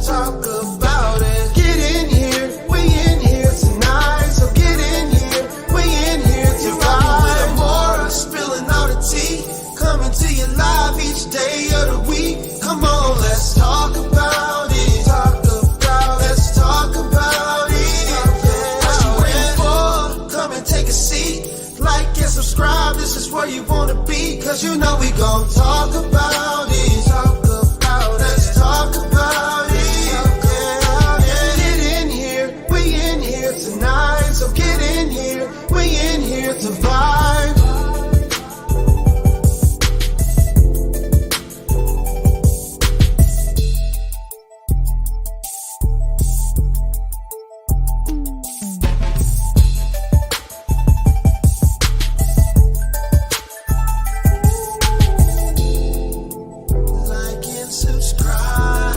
talk about it. Get in here, we in here tonight. So get in here, we in here to ride. With Amora, spilling all the tea. Coming to you live each day of the week. Come on, let's talk about it. Let's talk about it. What you waiting for? Come and take a seat. Like and subscribe, this is where you wanna be. Cause you know we gon' talk about it. Let's talk about it. Get in here, we in here tonight. So get in here, we in here to vibe. Like and subscribe.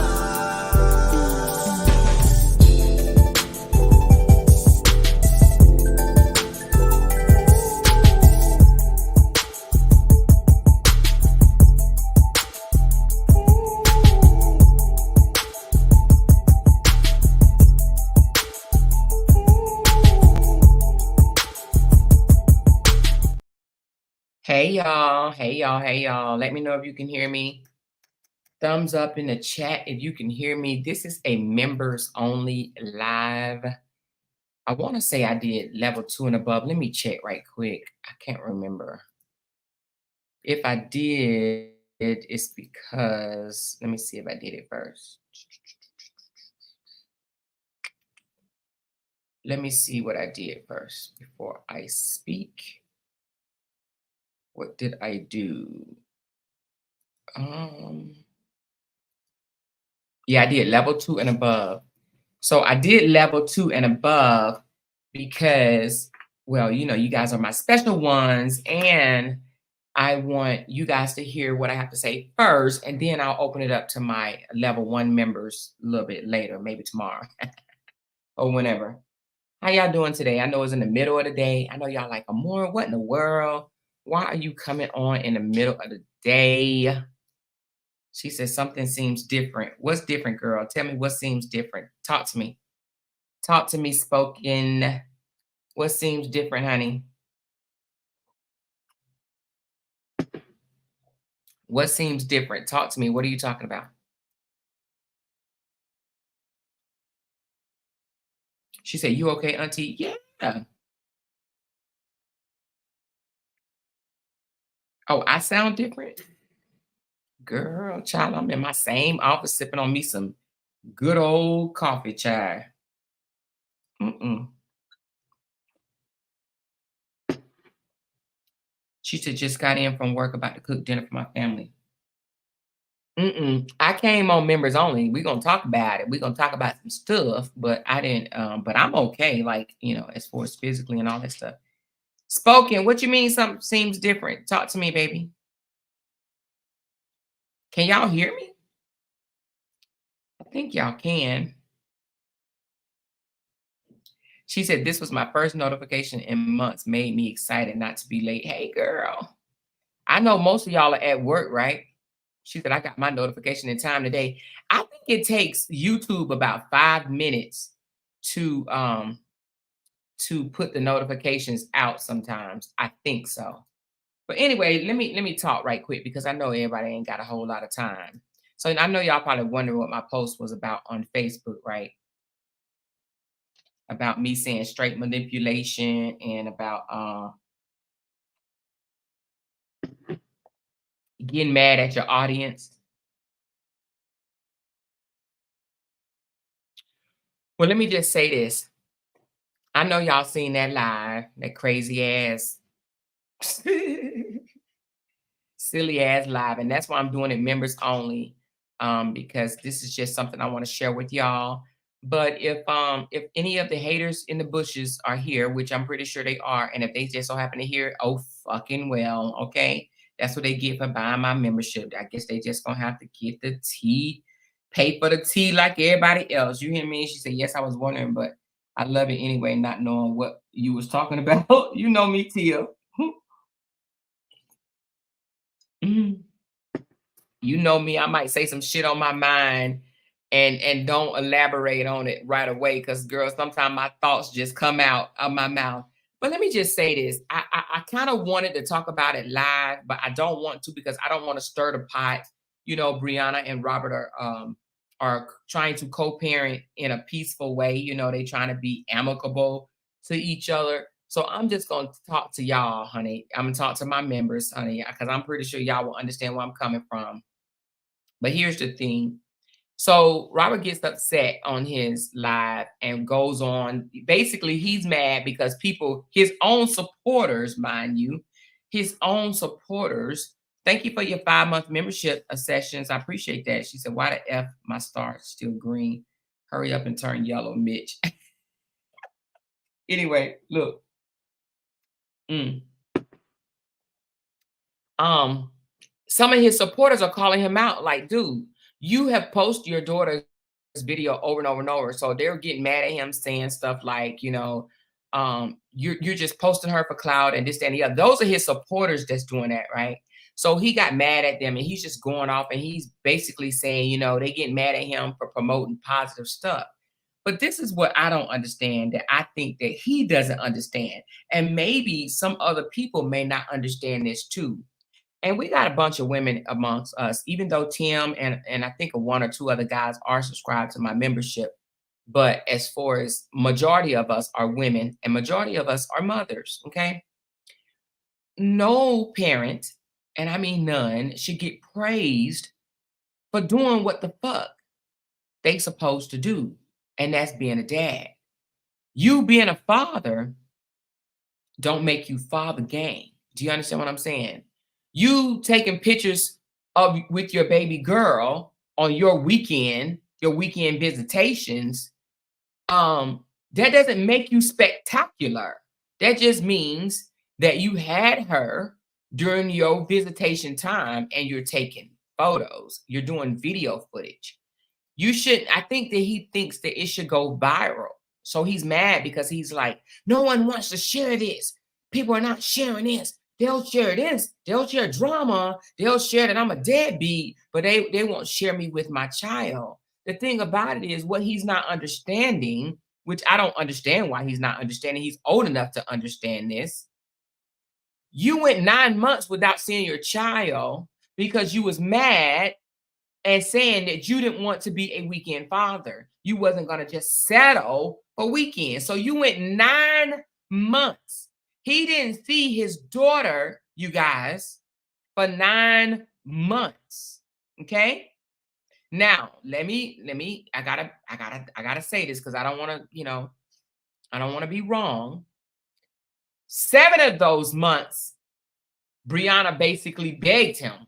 Hey y'all, hey y'all, hey y'all. Let me know if you can hear me. Thumbs up in the chat if you can hear me. This is a members only live. I want to say I did level 2 and above. Let me check right quick. I can't remember. If I did, it's because, let me see if I did it first. Let me see what I did first before I speak. What did I do? Yeah, I did level 2 and above. So I did level 2 and above because, well, you know, you guys are my special ones, and I want you guys to hear what I have to say first, and then I'll open it up to my level 1 members a little bit later, maybe tomorrow or whenever. How y'all doing today? I know it's in the middle of the day. I know y'all like, Amora, what in the world? Why are you coming on in the middle of the day? She says something seems different. What's different, girl? Tell me what seems different. Talk to me. Talk to me, spoken. What seems different, honey? What seems different? Talk to me. What are you talking about? She said, you okay, auntie? Yeah. Oh, I sound different? Girl, child, I'm in my same office sipping on me some good old coffee, child. She said, just got in from work, about to cook dinner for my family. I came on members only. We're gonna talk about it. We're gonna talk about some stuff, but I didn't but I'm okay, like, you know, as far as physically and all that stuff. Spoken, what you mean something seems different? Talk to me, baby. Can y'all hear me? I think y'all can. She said, this was my first notification in months, made me excited not to be late. Hey, girl. I know most of y'all are at work, right? She said, I got my notification in time today. I think it takes YouTube about 5 minutes to put the notifications out sometimes. I think so. But anyway, let me talk right quick because I know everybody ain't got a whole lot of time. So I know y'all probably wondering what my post was about on Facebook, right? About me saying straight manipulation and about getting mad at your audience. Well, let me just say this. I know y'all seen that live, that crazy ass, silly ass live. And that's why I'm doing it members only, because this is just something I want to share with y'all. But if any of the haters in the bushes are here, which I'm pretty sure they are, and if they just so happen to hear it, oh fucking well, okay. That's what they get for buying my membership. I guess they just gonna have to get the tea, pay for the tea like everybody else. You hear me? She said, yes, I was wondering, but I love it anyway, not knowing what you was talking about. You know me, Tia. You know me, I might say some shit on my mind and don't elaborate on it right away, because girl, sometimes my thoughts just come out of my mouth. But let me just say this. I kind of wanted to talk about it live, but I don't want to because I don't want to stir the pot. You know, Brianna and Robert are trying to co-parent in a peaceful way. You know, they trying to be amicable to each other. So I'm just gonna talk to y'all, honey. I'm gonna talk to my members, honey, because I'm pretty sure y'all will understand where I'm coming from. But here's the thing. So Robert gets upset on his live and goes on. Basically, he's mad because people, his own supporters, mind you, his own supporters. Thank you for your 5-month membership sessions. I appreciate that. She said, "Why the F my star still green? Hurry up and turn yellow, Mitch." Anyway, look. Some of his supporters are calling him out like, dude, you have posted your daughter's video over and over and over. So they're getting mad at him saying stuff like, you know, you're just posting her for clout and this, that, and the other. Those are his supporters that's doing that, right? So he got mad at them and he's just going off and he's basically saying, you know, they get mad at him for promoting positive stuff. But this is what I don't understand, that I think that he doesn't understand. And maybe some other people may not understand this too. And we got a bunch of women amongst us, even though Tim and I think one or two other guys are subscribed to my membership. But as far as majority of us are women and majority of us are mothers, okay? No parent, and I mean none, should get praised for doing what the fuck they supposed to do. And that's being a dad. You being a father don't make you father game. Do you understand what I'm saying? You taking pictures of with your baby girl on your weekend visitations, that doesn't make you spectacular. That just means that you had her during your visitation time and you're taking photos. You're doing video footage. You shouldn't. I think that he thinks that it should go viral. So he's mad because he's like, no one wants to share this. People are not sharing this. They'll share this. They'll share drama. They'll share that I'm a deadbeat, but they won't share me with my child. The thing about it is what he's not understanding, which I don't understand why he's not understanding. He's old enough to understand this. You went 9 months without seeing your child because you was mad and saying that you didn't want to be a weekend father. You wasn't going to just settle for weekends. So you went 9 months. He didn't see his daughter, you guys, for 9 months. Okay? Now, I gotta say this because I don't want to, I don't want to be wrong. 7 of those months, Brianna basically begged him,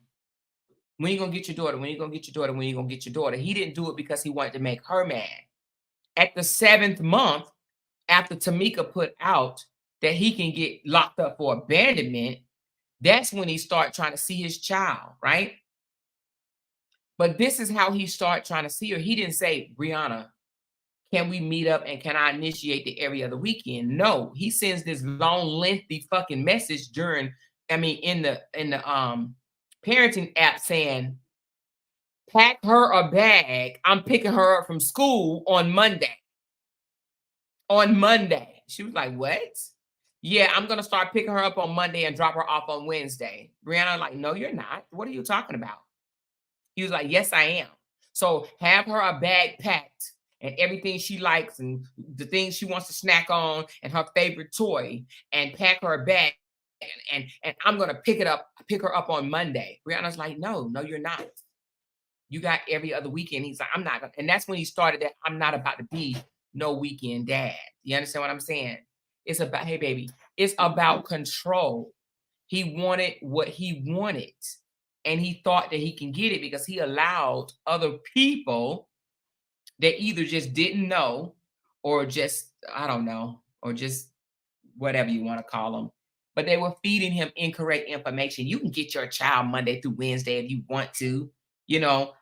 when you gonna get your daughter? When you gonna get your daughter? When you gonna get your daughter? He didn't do it because he wanted to make her mad. At the 7th month, after Tamika put out that he can get locked up for abandonment, that's when he started trying to see his child, right? But this is how he started trying to see her. He didn't say, Brianna, can we meet up and can I initiate the every other weekend? No, he sends this long, lengthy fucking message in the parenting app saying, pack her a bag. I'm picking her up from school on Monday. On Monday. She was like, what? Yeah, I'm going to start picking her up on Monday and drop her off on Wednesday. Brianna like, no, you're not. What are you talking about? He was like, yes, I am. So have her a bag packed and everything she likes and the things she wants to snack on and her favorite toy, and pack her a bag. And I'm going to pick her up on Monday. Brianna's like, no, you're not. You got every other weekend. He's like, I'm not. And that's when he started that I'm not about to be no weekend dad. You understand what I'm saying? It's about, hey, baby, it's about control. He wanted what he wanted. And he thought that he can get it because he allowed other people that either just didn't know or just, I don't know, or just whatever you want to call them. But they were feeding him incorrect information. You can get your child Monday through Wednesday if you want to.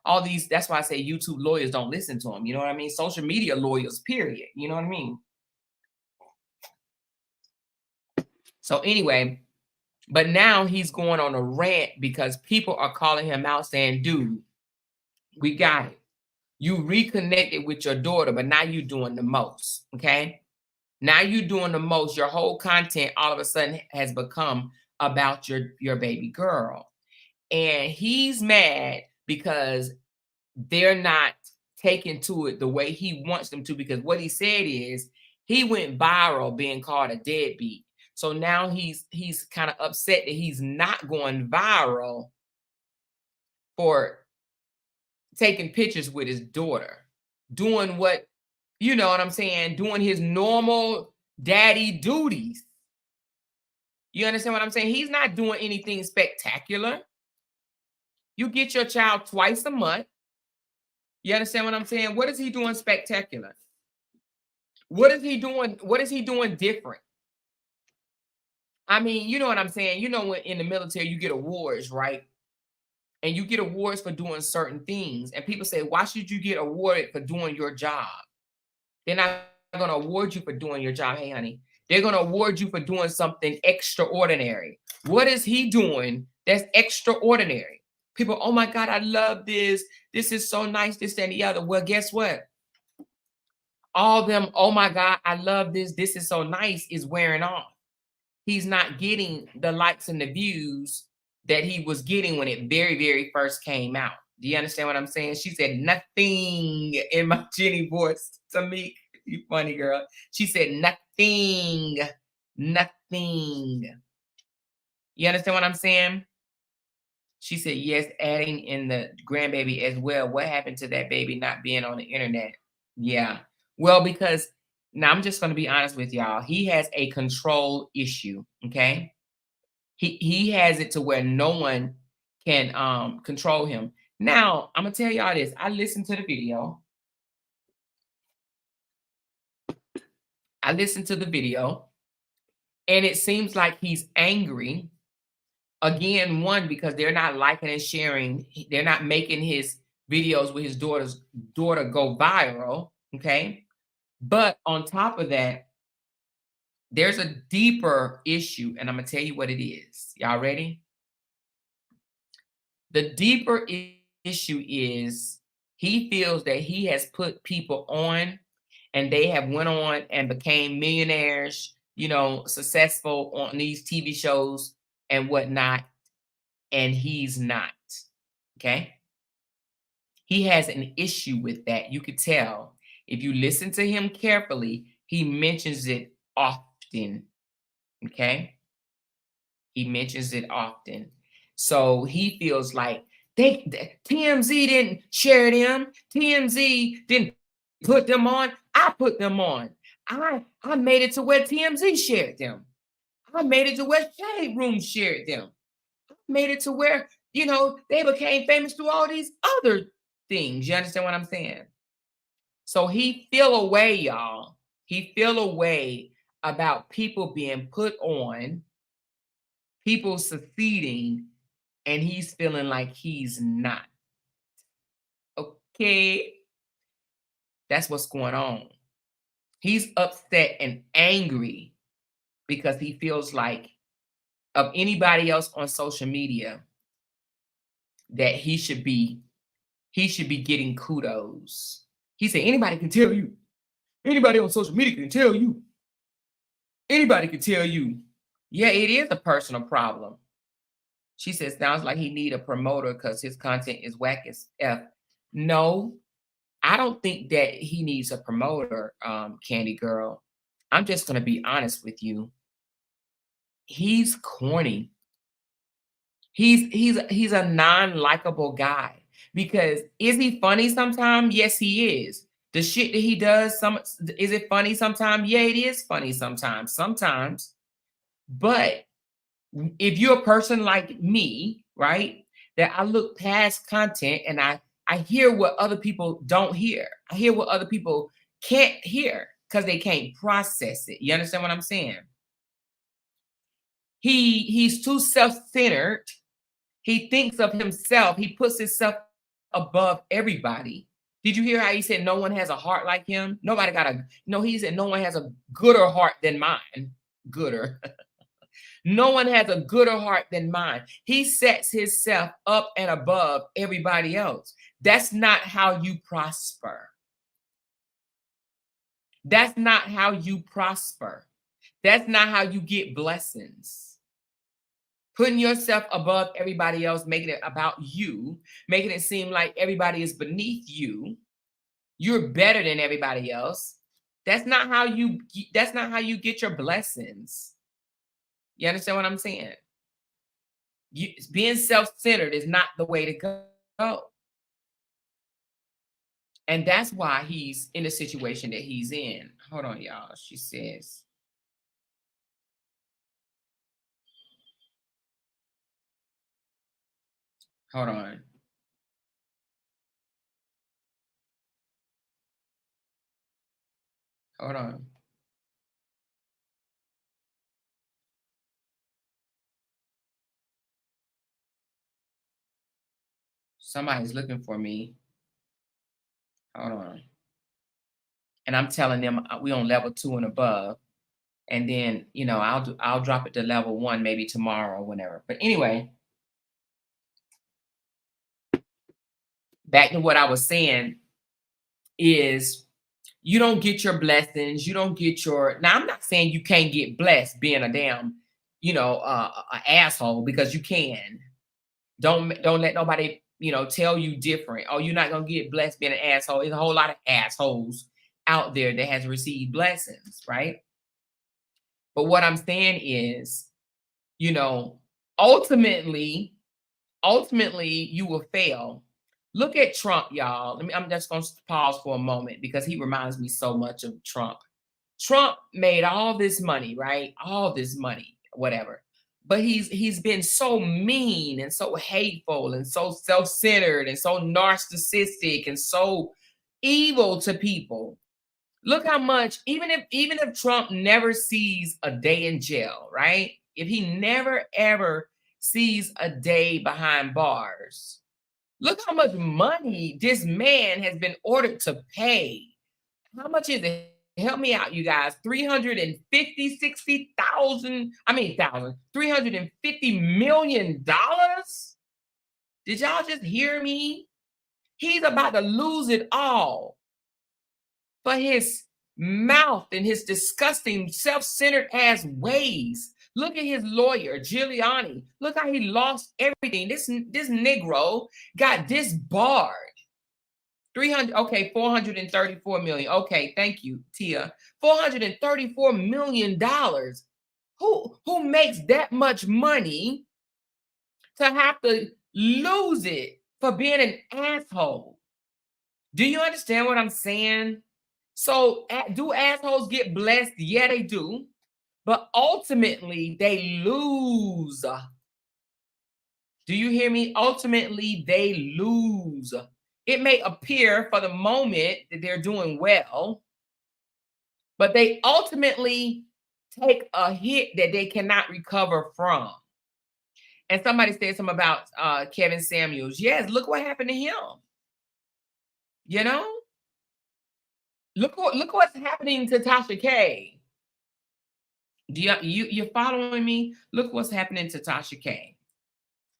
All these, that's why I say YouTube lawyers don't listen to them. You know what I mean? Social media lawyers, period. You know what I mean? So anyway, but now he's going on a rant because people are calling him out saying, dude, we got it. You reconnected with your daughter, but now you're doing the most. Okay. Now you're doing the most. Your whole content all of a sudden has become about your baby girl. And he's mad because they're not taking to it the way he wants them to, because what he said is he went viral being called a deadbeat. So now he's kind of upset that he's not going viral for taking pictures with his daughter, doing what, you know what I'm saying, doing his normal daddy duties. You understand what I'm saying? He's not doing anything spectacular. You get your child twice a month. You understand what I'm saying? What is he doing spectacular? What is he doing? What is he doing different? I mean, you know what I'm saying? You know, when in the military, you get awards, right? And you get awards for doing certain things. And people say, why should you get awarded for doing your job? They're not going to award you for doing your job. Hey, honey, they're going to award you for doing something extraordinary. What is he doing that's extraordinary? People, oh my God, I love this. This is so nice, this and the other. Well, guess what? All them, oh my God, I love this. This is so nice is wearing off. He's not getting the likes and the views that he was getting when it very, very first came out. Do you understand what I'm saying? She said nothing in my Jenny voice to me. You funny girl. She said nothing, nothing. You understand what I'm saying? She said, yes, adding in the grandbaby as well. What happened to that baby not being on the internet? Yeah. Well, because now I'm just going to be honest with y'all. He has a control issue. Okay. He has it to where no one can control him. Now, I'm going to tell y'all this. I listened to the video. And it seems like he's angry. Again, one, because they're not liking and sharing. They're not making his videos with his daughter go viral. Okay. But on top of that, there's a deeper issue, and I'm going to tell you what it is. Y'all ready? The deeper issue is he feels that he has put people on and they have went on and became millionaires, you know, successful on these TV shows and whatnot, and he's not. Okay? He has an issue with that. You could tell. If you listen to him carefully, he mentions it often. Okay? He mentions it often. So he feels like TMZ didn't share them. TMZ didn't put them on. I put them on. I made it to where TMZ shared them. I made it to where Shade Room shared them. I made it to where, you know, they became famous through all these other things. You understand what I'm saying? So he feel a way, y'all. He feel a way about people being put on, people succeeding, and he's feeling like he's not. Okay? That's what's going on. He's upset and angry because he feels like of anybody else on social media that he should be getting kudos. He said, anybody can tell you. Anybody on social media can tell you. Anybody can tell you. Yeah, it is a personal problem. She says, sounds like he need a promoter because his content is whack as F. No, I don't think that he needs a promoter, Candy Girl. I'm just going to be honest with you. He's corny. He's a non-likable guy. Because is he funny sometimes? Yes, he is. The shit that he does, is it funny sometimes? Yeah, it is funny sometimes. But if you're a person like me, right, that I look past content and I hear what other people don't hear. I hear what other people can't hear because they can't process it. You understand what I'm saying? He's too self-centered. He thinks of himself. He puts himself above everybody. Did you hear how he said no one has a heart like him? He said no one has a gooder heart than mine. Gooder. No one has a gooder heart than mine. He sets himself up and above everybody else. That's not how you prosper. That's not how you prosper. That's not how you get blessings. Putting yourself above everybody else, making it about you, making it seem like everybody is beneath you. You're better than everybody else. That's not how you get your blessings. You understand what I'm saying? Being self-centered is not the way to go. And that's why he's in the situation that he's in. Hold on, y'all. She says, hold on. Hold on. Somebody's looking for me. Hold on. And I'm telling them we on level 2 and above. And then, I'll drop it to level 1 maybe tomorrow or whenever. But anyway, back to what I was saying is you don't get your blessings. You don't get now I'm not saying you can't get blessed being a damn, a asshole, because you can. Don't let nobody, tell you different. Oh, you're not going to get blessed being an asshole. There's a whole lot of assholes out there that has received blessings, right? But what I'm saying is, ultimately you will fail. Look at Trump, y'all. I'm just going to pause for a moment because he reminds me so much of Trump. Trump made all this money, right? All this money, whatever. But he's been so mean and so hateful and so self-centered and so narcissistic and so evil to people. Look how much, even if Trump never sees a day in jail, right? If he never ever sees a day behind bars, look how much money this man has been ordered to pay. How much is it? Help me out, you guys. $350 million. Did y'all just hear me? He's about to lose it all for his mouth and his disgusting, self-centered ass ways. Look at his lawyer, Giuliani. Look how he lost everything. This Negro got disbarred. 434 million. Okay, thank you, Tia. $434 million. Who makes that much money to have to lose it for being an asshole? Do you understand what I'm saying? So, do assholes get blessed? Yeah, they do. But ultimately, they lose. Do you hear me? Ultimately, they lose. It may appear for the moment that they're doing well, but they ultimately take a hit that they cannot recover from. And somebody said something about Kevin Samuels. Yes, look what happened to him. Look what's happening to Tasha K. You're following me? Look what's happening to Tasha K.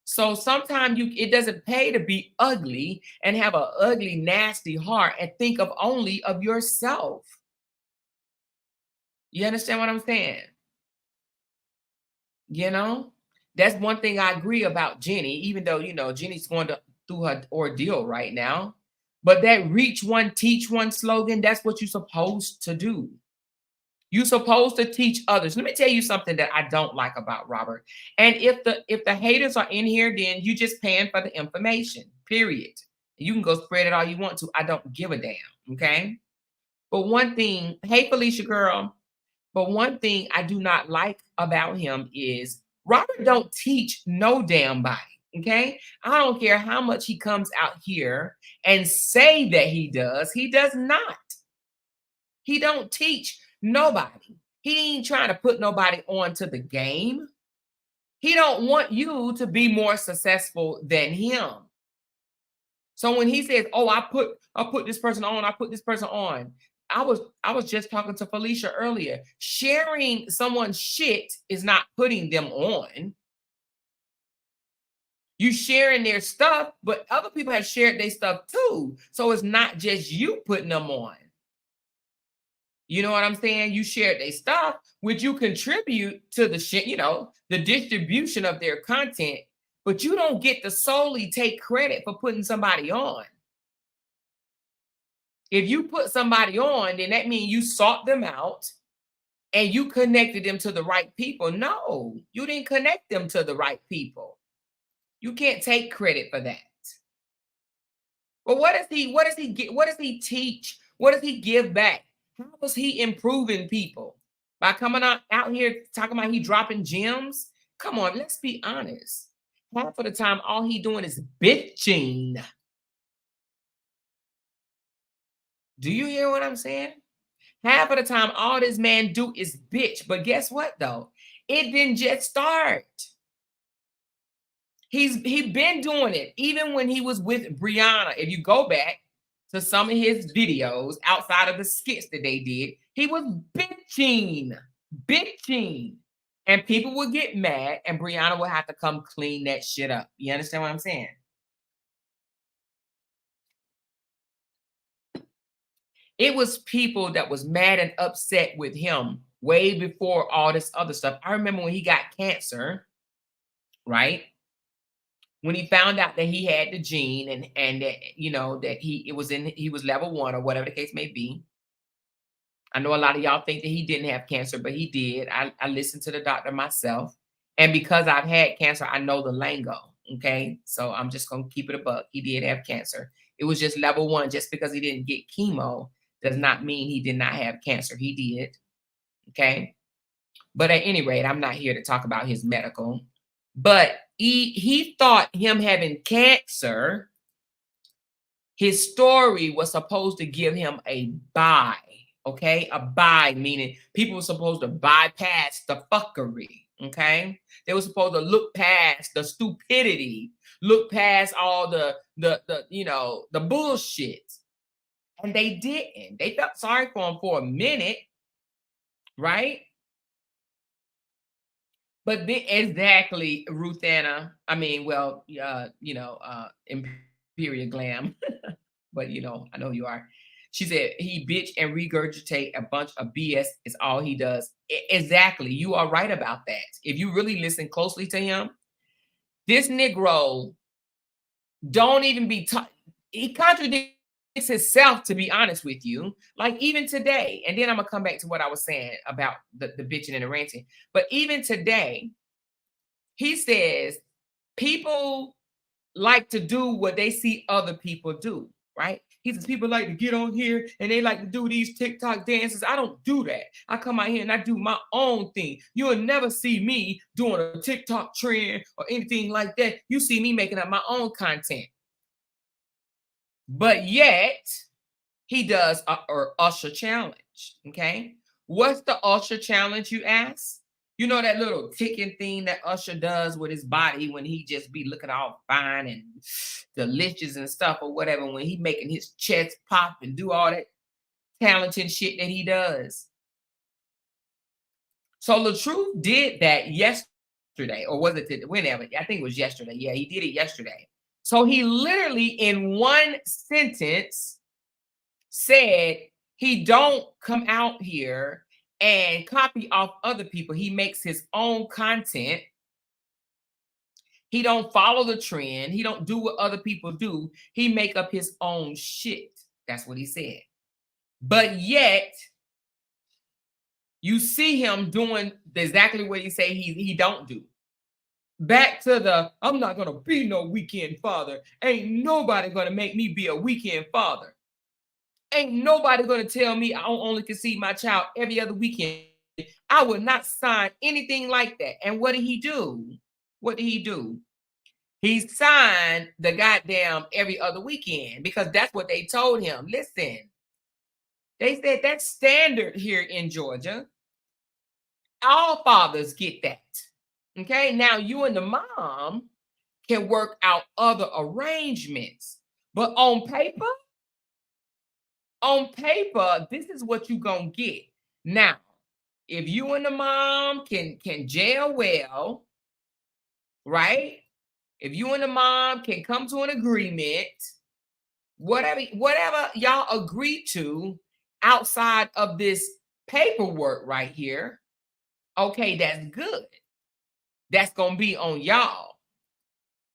So sometimes it doesn't pay to be ugly and have an ugly, nasty heart and think only of yourself. You understand what I'm saying? That's one thing I agree about Jenny, even though, Jenny's going through her ordeal right now. But that reach one, teach one slogan, that's what you're supposed to do. You're supposed to teach others. Let me tell you something that I don't like about Robert. And if the haters are in here, then you just paying for the information, period. You can go spread it all you want to. I don't give a damn, okay? But one thing, hey, Felicia girl, but one thing I do not like about him is Robert don't teach no damn body, okay? I don't care how much he comes out here and say that he does not. He don't teach nobody. He ain't trying to put nobody onto the game. He don't want you to be more successful than him. So when he says, "Oh, I put this person on, I put this person on," I was just talking to Felicia earlier. Sharing someone's shit is not putting them on. You sharing their stuff, but other people have shared their stuff too. So it's not just you putting them on. You know what I'm saying? You shared their stuff, which you contribute to the shit, the distribution of their content, but you don't get to solely take credit for putting somebody on. If you put somebody on, then that means you sought them out and you connected them to the right people. No, you didn't connect them to the right people. You can't take credit for that. But what does he get? What does he teach? What does he give back? How is he improving people? By coming out here talking about he dropping gems? Come on, let's be honest. Half of the time, all he doing is bitching. Do you hear what I'm saying? Half of the time, all this man do is bitch. But guess what, though? It didn't just start. He been doing it, even when he was with Brianna. If you go back to some of his videos outside of the skits that they did, he was bitching. And people would get mad, and Brianna would have to come clean that shit up. You understand what I'm saying? It was people that was mad and upset with him way before all this other stuff. I remember when he got cancer, right? When he found out that he had the gene and that that he was level 1 or whatever the case may be. I know a lot of y'all think that he didn't have cancer, but he did. I listened to the doctor myself, and because I've had cancer, I know the lingo. Okay, so I'm just gonna keep it a buck. He did have cancer. It was just level 1. Just because he didn't get chemo does not mean he did not have cancer. He did. Okay, but at any rate, I'm not here to talk about his medical. But he thought him having cancer, his story was supposed to give him a buy. Okay, a buy, meaning people were supposed to bypass the fuckery. Okay, they were supposed to look past the stupidity, look past all the bullshit, and they didn't. They felt sorry for him for a minute, right? But then exactly, Ruthanna. I mean, well, Imperial Glam, but I know you are. She said he bitch and regurgitate a bunch of BS is all he does. Exactly. You are right about that. If you really listen closely to him, this Negro don't even be he contradicts himself, to be honest with you. Like even today, and then I'm gonna come back to what I was saying about the bitching and the ranting. But even today, he says people like to do what they see other people do, right? He says people like to get on here and they like to do these TikTok dances. I don't do that. I come out here and I do my own thing. You'll never see me doing a TikTok trend or anything like that. You see me making up my own content. But yet, he does a Usher challenge, okay? What's the Usher challenge, you ask? You know that little ticking thing that Usher does with his body when he just be looking all fine and delicious and stuff or whatever, when he making his chest pop and do all that talented shit that he does. So LaTruth did that yesterday, or was it whenever? I think it was yesterday. Yeah, he did it yesterday. So he literally in one sentence said he don't come out here and copy off other people. He makes his own content. He don't follow the trend. He don't do what other people do. He make up his own shit. That's what he said. But yet, you see him doing exactly what he say he don't do. Back to the, I'm not going to be no weekend father. Ain't nobody going to make me be a weekend father. Ain't nobody going to tell me I only can see my child every other weekend. I would not sign anything like that. And what did he do? What did he do? He signed the goddamn every other weekend because that's what they told him. Listen, they said that's standard here in Georgia. All fathers get that. Okay, now you and the mom can work out other arrangements, but on paper, On paper, this is what you gonna get. Now, if you and the mom can gel well, right? If you and the mom can come to an agreement, whatever y'all agree to outside of this paperwork right here, okay, that's good. That's gonna be on y'all.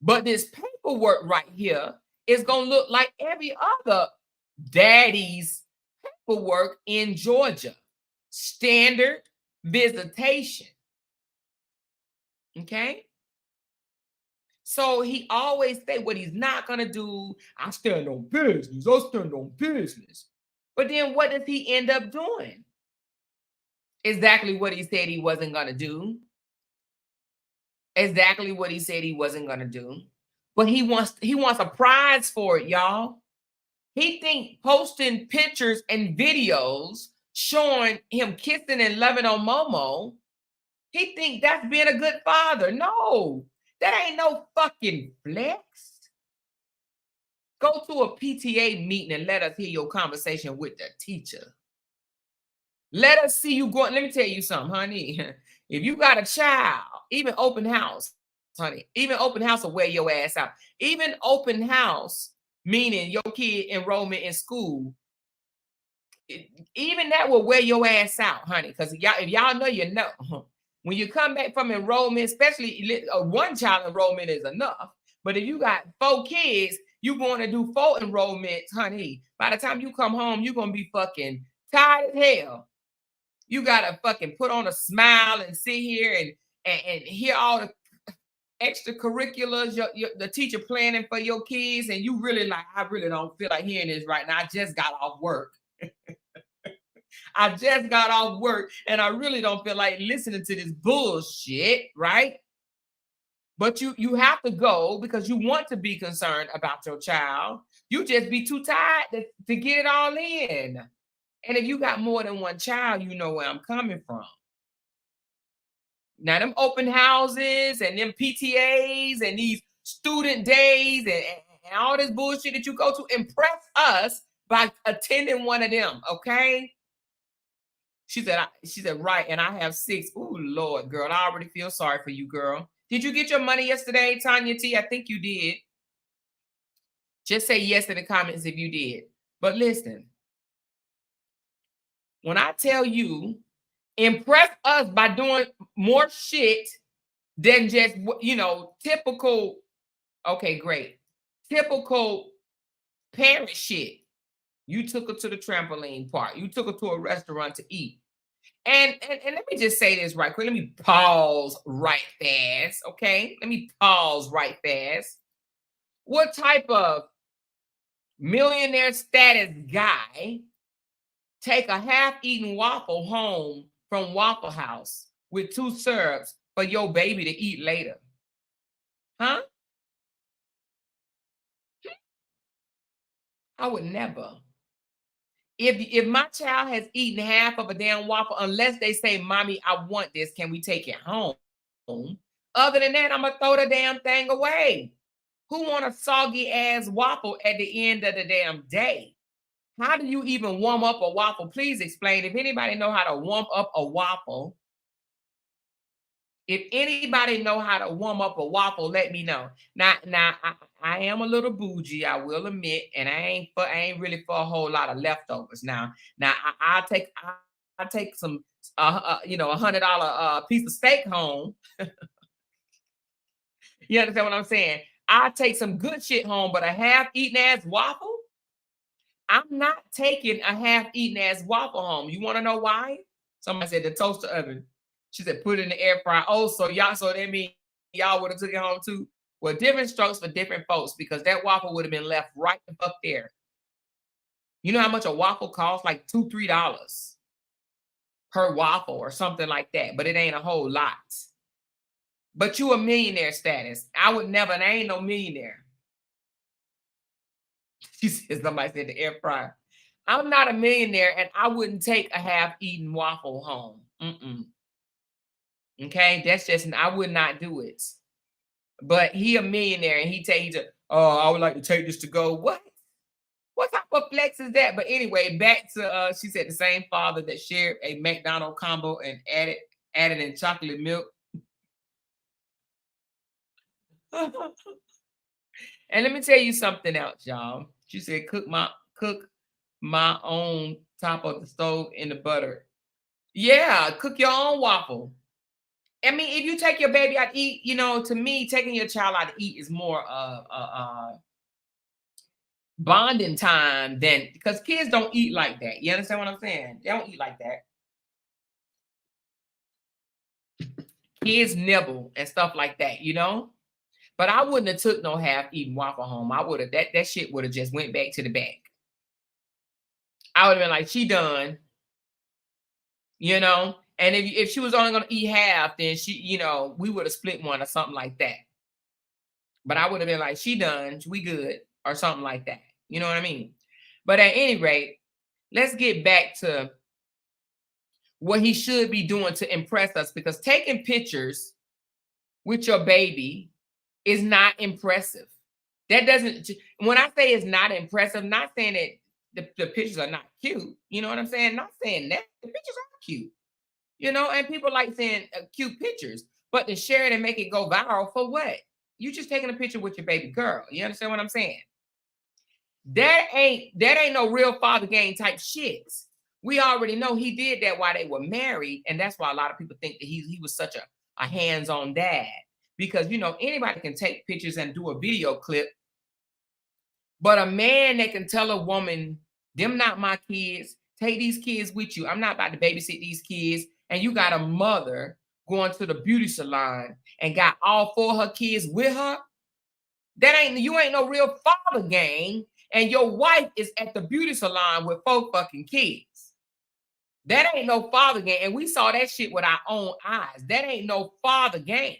But this paperwork right here is gonna look like every other daddy's paperwork in Georgia. Standard visitation. Okay? So he always say what he's not gonna do. I stand on business. I stand on business. But then what does he end up doing? Exactly what he said he wasn't gonna do. Exactly what he said he wasn't gonna do. But he wants a prize for it, y'all. He think posting pictures and videos showing him kissing and loving on Momo, he think that's being a good father. No, that ain't no fucking flex. Go to a PTA meeting and let us hear your conversation with the teacher. Let us see you going. Let me tell you something, honey. If you got a child, even open house, honey, even open house will wear your ass out. Even open house, meaning your kid enrollment in school, even that will wear your ass out, honey. Because if y'all know, you know. When you come back from enrollment, especially one child enrollment is enough. But if you got 4 kids, you're going to do 4 enrollments, honey. By the time you come home, you're going to be fucking tired as hell. You got to fucking put on a smile and sit here and hear all the extracurriculars the teacher planning for your kids. And you really like, I really don't feel like hearing this right now. I just got off work. I just got off work and I really don't feel like listening to this bullshit, right? But you have to go because you want to be concerned about your child. You just be too tired to get it all in. And if you got more than one child, you know where I'm coming from. Now, them open houses and them PTAs and these student days and all this bullshit that you go to, impress us by attending one of them, okay? She said, right, and I have 6. Oh, Lord, girl, I already feel sorry for you, girl. Did you get your money yesterday, Tanya T? I think you did. Just say yes in the comments if you did. But listen, when I tell you, impress us by doing more shit than just, typical, okay, great. Typical parent shit. You took her to the trampoline park. You took her to a restaurant to eat. And let me just say this right quick. Let me pause right fast, okay? Let me pause right fast. What type of millionaire status guy take a half-eaten waffle home from Waffle House with 2 syrups for your baby to eat later? Huh? I would never. If my child has eaten half of a damn waffle, unless they say, Mommy, I want this, can we take it home? Other than that, I'm going to throw the damn thing away. Who want a soggy ass waffle at the end of the damn day? How do you even warm up a waffle? Please explain. If anybody know how to warm up a waffle, let me know. Now, I am a little bougie, I will admit, and I ain't really for a whole lot of leftovers. Now, I'll take some, $100 piece of steak home. You understand what I'm saying? I'll take some good shit home, but a half-eaten ass waffle? I'm not taking a half-eaten ass waffle home. You want to know why? Somebody said the toaster oven. She said put it in the air fryer. Oh, so that means y'all would have took it home too? Well, different strokes for different folks because that waffle would have been left right up there. You know how much a waffle costs? Like $2, $3 per waffle or something like that. But it ain't a whole lot. But you a millionaire status. I would never, and I ain't no millionaire. She says, somebody said the air fryer. I'm not a millionaire and I wouldn't take a half-eaten waffle home. Okay, that's just, I would not do it. But he a millionaire and I would like to take this to go. What? What type of flex is that? But anyway, back to she said the same father that shared a McDonald's combo and added in chocolate milk. And let me tell you something else, y'all. She said, cook my own top of the stove in the butter. Yeah, cook your own waffle. I mean, if you take your baby out to eat, you know, to me, taking your child out to eat is more bonding time than, because kids don't eat like that. You understand what I'm saying? They don't eat like that. Kids nibble and stuff like that, you know? But I wouldn't have took no half-eaten waffle home. I would have, that shit would have just went back to the bag. I would have been like, she done, you know? And if she was only gonna eat half, then she, you know, we would have split one or something like that. But I would have been like, she done, we good, or something like that. You know what I mean? But at any rate, let's get back to what he should be doing to impress us, because taking pictures with your baby is not impressive. That doesn't, when I say it's not impressive, not saying that the pictures are not cute. You know what I'm saying? Not saying that. The pictures are cute. You know, and people like saying cute pictures, but to share it and make it go viral for what? You just taking a picture with your baby girl. You understand what I'm saying? That ain't no real father game type shit. We already know he did that while they were married, and that's why a lot of people think that he was such a hands-on dad. Because, you know, anybody can take pictures and do a video clip, but a man that can tell a woman, them not my kids, take these kids with you. I'm not about to babysit these kids. And you got a mother going to the beauty salon and got all 4 of her kids with her. You ain't no real father game. And your wife is at the beauty salon with 4 fucking kids. That ain't no father game. And we saw that shit with our own eyes. That ain't no father game.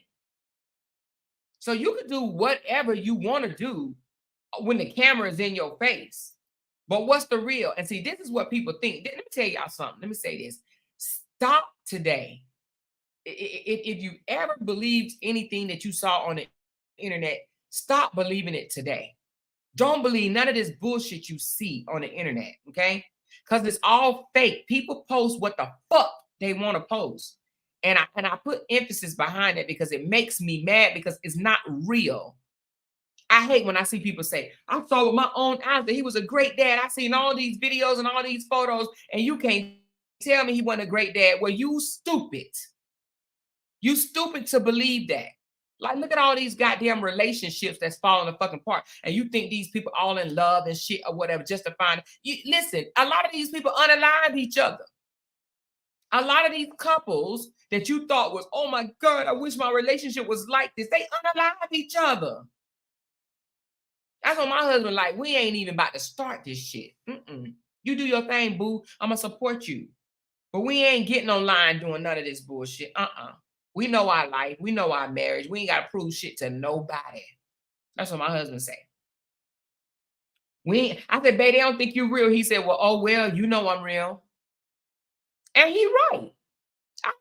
So you can do whatever you want to do when the camera is in your face. But what's the real? And see, this is what people think. Let me tell y'all something. Let me say this. Stop today. If you ever believed anything that you saw on the internet, stop believing it today. Don't believe none of this bullshit you see on the internet, okay? Because it's all fake. People post what the fuck they want to post. And I put emphasis behind it because it makes me mad, because it's not real. I hate when I see people say, I saw with my own eyes that he was a great dad. I seen all these videos and all these photos, and you can't tell me he wasn't a great dad. Well, you stupid. You stupid to believe that. Like, look at all these goddamn relationships that's falling fucking apart. And you think these people all in love and shit or whatever just to find. Listen, a lot of these people unalive each other. A lot of these couples that you thought was, oh my God, I wish my relationship was like this, they unalive each other. That's what my husband like. We ain't even about to start this shit. You do your thing, boo. I'm going to support you. But we ain't getting online doing none of this bullshit. We know our life. We know our marriage. We ain't got to prove shit to nobody. That's what my husband say. I said, babe, they don't think you're real. He said, well, oh, well, you know I'm real. And he right. I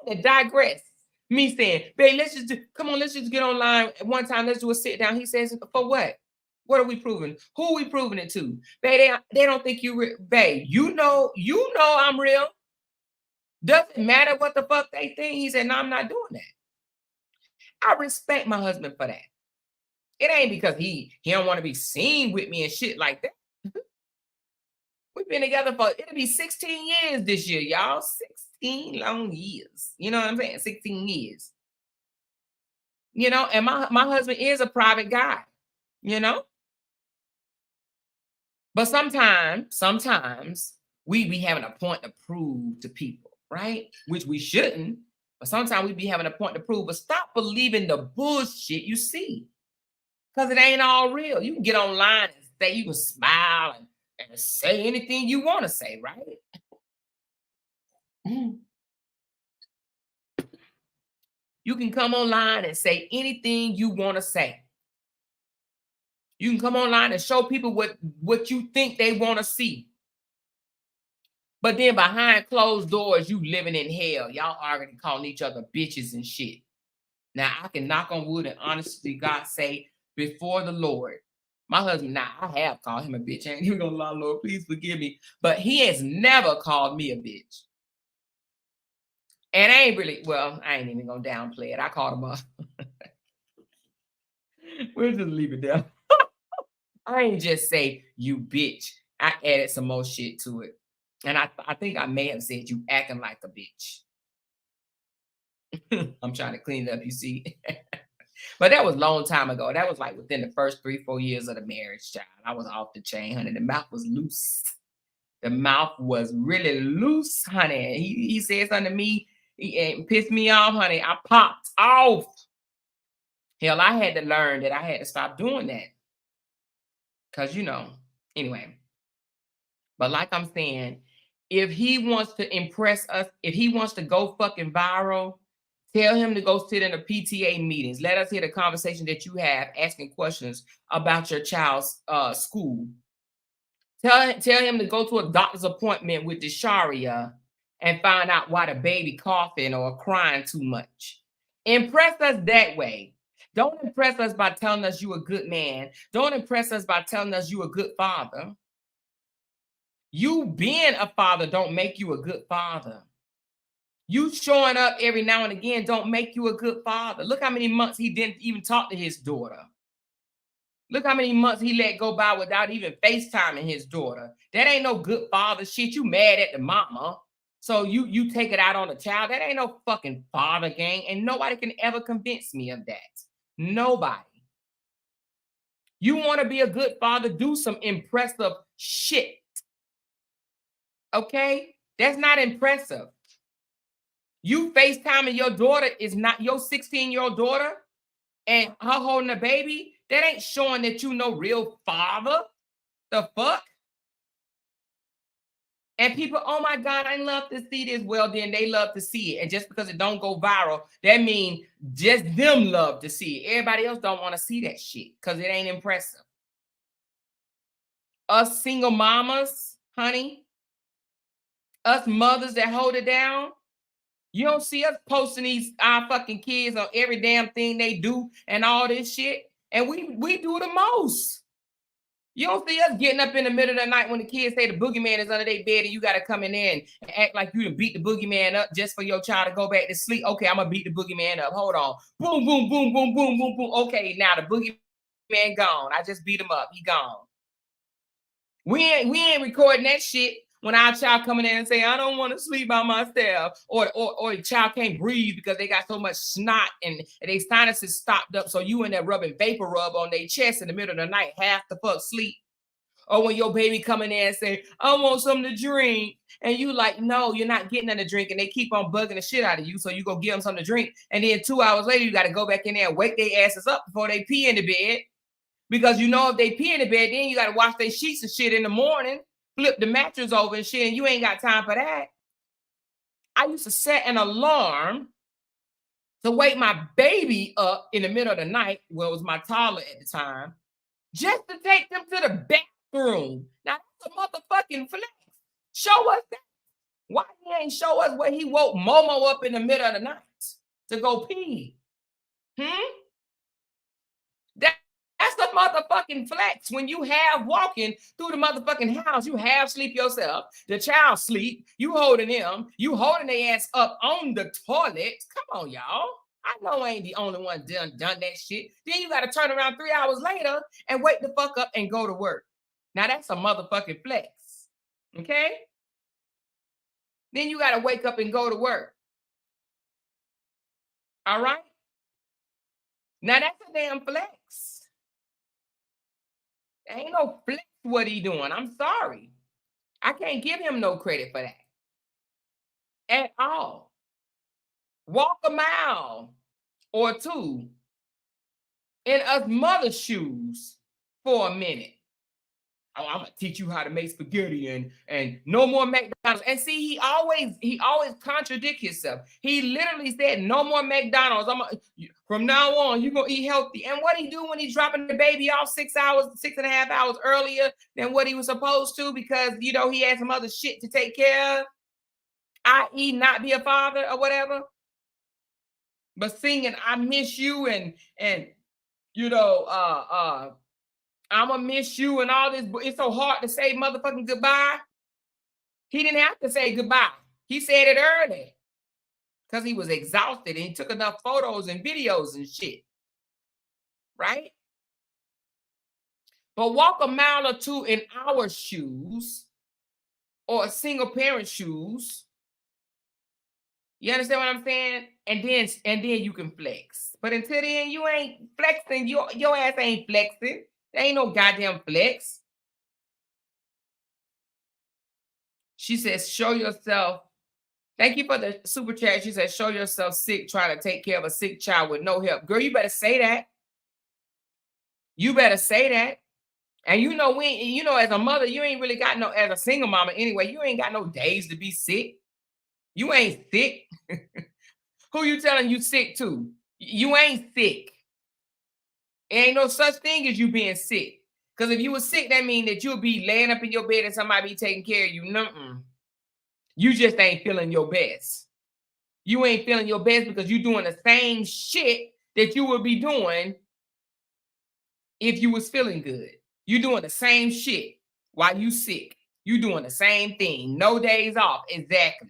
had to digress. Me saying, babe, let's just get online at one time. Let's do a sit down. He says, for what? What are we proving? Who are we proving it to? Babe, they don't think you real. Babe, you know I'm real. Doesn't matter what the fuck they think. He said, no, I'm not doing that. I respect my husband for that. It ain't because he don't want to be seen with me and shit like that. We've been together it'll be 16 years this year, y'all. 16 long years. You know what I'm saying? 16 years. You know, and my husband is a private guy, you know? But sometimes we be having a point to prove to people, right? Which we shouldn't. But sometimes we be having a point to prove. But stop believing the bullshit you see. Because it ain't all real. You can get online and say, you can smile and say anything you want to say, right? You can come online and say anything you want to say. You can come online and show people what you think they want to see. But then behind closed doors, you living in hell. Y'all arguing, calling each other bitches and shit. Now, I can knock on wood and honestly, God say, before the Lord, My husband, now I have called him a bitch. I ain't even gonna lie, Lord, please forgive me. But he has never called me a bitch. And I ain't really, well, I ain't even gonna downplay it. I called him up. We'll just leave it there. I ain't just say you bitch. I added some more shit to it. And I think I may have said you acting like a bitch. I'm trying to clean it up, you see. But that was a long time ago. That was like within the first 3-4 years of the marriage, child. I was off the chain, honey. The mouth was loose. The mouth was really loose, honey. He said something to me. He pissed me off, honey. I popped off. Hell, I had to learn that I had to stop doing that. Because, anyway. But like I'm saying, if he wants to impress us, if he wants to go fucking viral, tell him to go sit in the PTA meetings. Let us hear the conversation that you have asking questions about your child's school. Tell him to go to a doctor's appointment with Desharia and find out why the baby coughing or crying too much. Impress us that way. Don't impress us by telling us you a good man. Don't impress us by telling us you a good father. You being a father don't make you a good father. You showing up every now and again don't make you a good father. Look how many months he didn't even talk to his daughter. Look how many months he let go by without even FaceTiming his daughter. That ain't no good father shit. You mad at the mama. So you take it out on the child. That ain't no fucking father gang. And nobody can ever convince me of that. Nobody. You want to be a good father, do some impressive shit. Okay? That's not impressive. You FaceTiming your daughter is not your 16-year-old daughter and her holding a baby. That ain't showing that you know real father. The fuck? And people, oh my God, I love to see this. Well, then they love to see it. And just because it don't go viral, that means just them love to see it. Everybody else don't want to see that shit because it ain't impressive. Us single mamas, honey, us mothers that hold it down, you don't see us posting our fucking kids on every damn thing they do and all this shit. And we do the most. You don't see us getting up in the middle of the night when the kids say the boogeyman is under their bed and you got to come in there and act like you to beat the boogeyman up just for your child to go back to sleep. Okay, I'm going to beat the boogeyman up. Hold on. Boom, boom, boom, boom, boom, boom, boom. Okay, now the boogeyman gone. I just beat him up. He gone. We ain't recording that shit when our child coming in and say, I don't want to sleep by myself. Or the child can't breathe because they got so much snot and their sinuses stopped up. So you in there rubbing vapor rub on their chest in the middle of the night, half the fuck sleep. Or when your baby come in there and say, I want something to drink. And you like, no, you're not getting them to drink. And they keep on bugging the shit out of you. So you go give them something to drink. And then 2 hours later, you got to go back in there and wake their asses up before they pee in the bed. Because if they pee in the bed, then you got to wash their sheets and shit in the morning, flip the mattress over and shit, and you ain't got time for that. I used to set an alarm to wake my baby up in the middle of the night, well, it was my toddler at the time, just to take them to the bathroom. Now, that's a motherfucking flex. Show us that. Why he ain't show us where he woke Momo up in the middle of the night to go pee? That's the motherfucking flex. When you have walking through the motherfucking house, you have sleep yourself. The child sleep. You holding him. You holding their ass up on the toilet. Come on, y'all. I know I ain't the only one done that shit. Then you got to turn around 3 hours later and wake the fuck up and go to work. Now that's a motherfucking flex. Okay? Then you got to wake up and go to work. All right? Now that's a damn flex. Ain't no flex what he doing. I'm sorry. I can't give him no credit for that. At all. Walk a mile or two in us mother's shoes for a minute. Oh, I'm gonna teach you how to make spaghetti and no more McDonald's. And see, he always contradict himself. He literally said, no more McDonald's. From now on, you're gonna eat healthy. And what he do when he's dropping the baby off 6.5 hours earlier than what he was supposed to because he had some other shit to take care of, i.e. not be a father or whatever. But singing I miss you and I'ma miss you and all this, but it's so hard to say motherfucking goodbye. He didn't have to say goodbye. He said it early because he was exhausted and he took enough photos and videos and shit. Right? But walk a mile or two in our shoes or a single parent shoes. You understand what I'm saying? And then you can flex. But until then, you ain't flexing. Your ass ain't flexing. There ain't no goddamn flex. She says, show yourself. Thank you for the super chat. She says, show yourself sick trying to take care of a sick child with no help. Girl, you better say that. You better say that. And you know, as a mother, you ain't really got no, as a single mama anyway, you ain't got no days to be sick. You ain't sick. Who you telling you sick to? You ain't sick. Ain't no such thing as you being sick. Because if you were sick, that means that you'll be laying up in your bed and somebody be taking care of you. Nuh-uh. You just ain't feeling your best. You ain't feeling your best because you're doing the same shit that you would be doing if you was feeling good. You're doing the same shit while you sick. You doing the same thing. No days off. Exactly.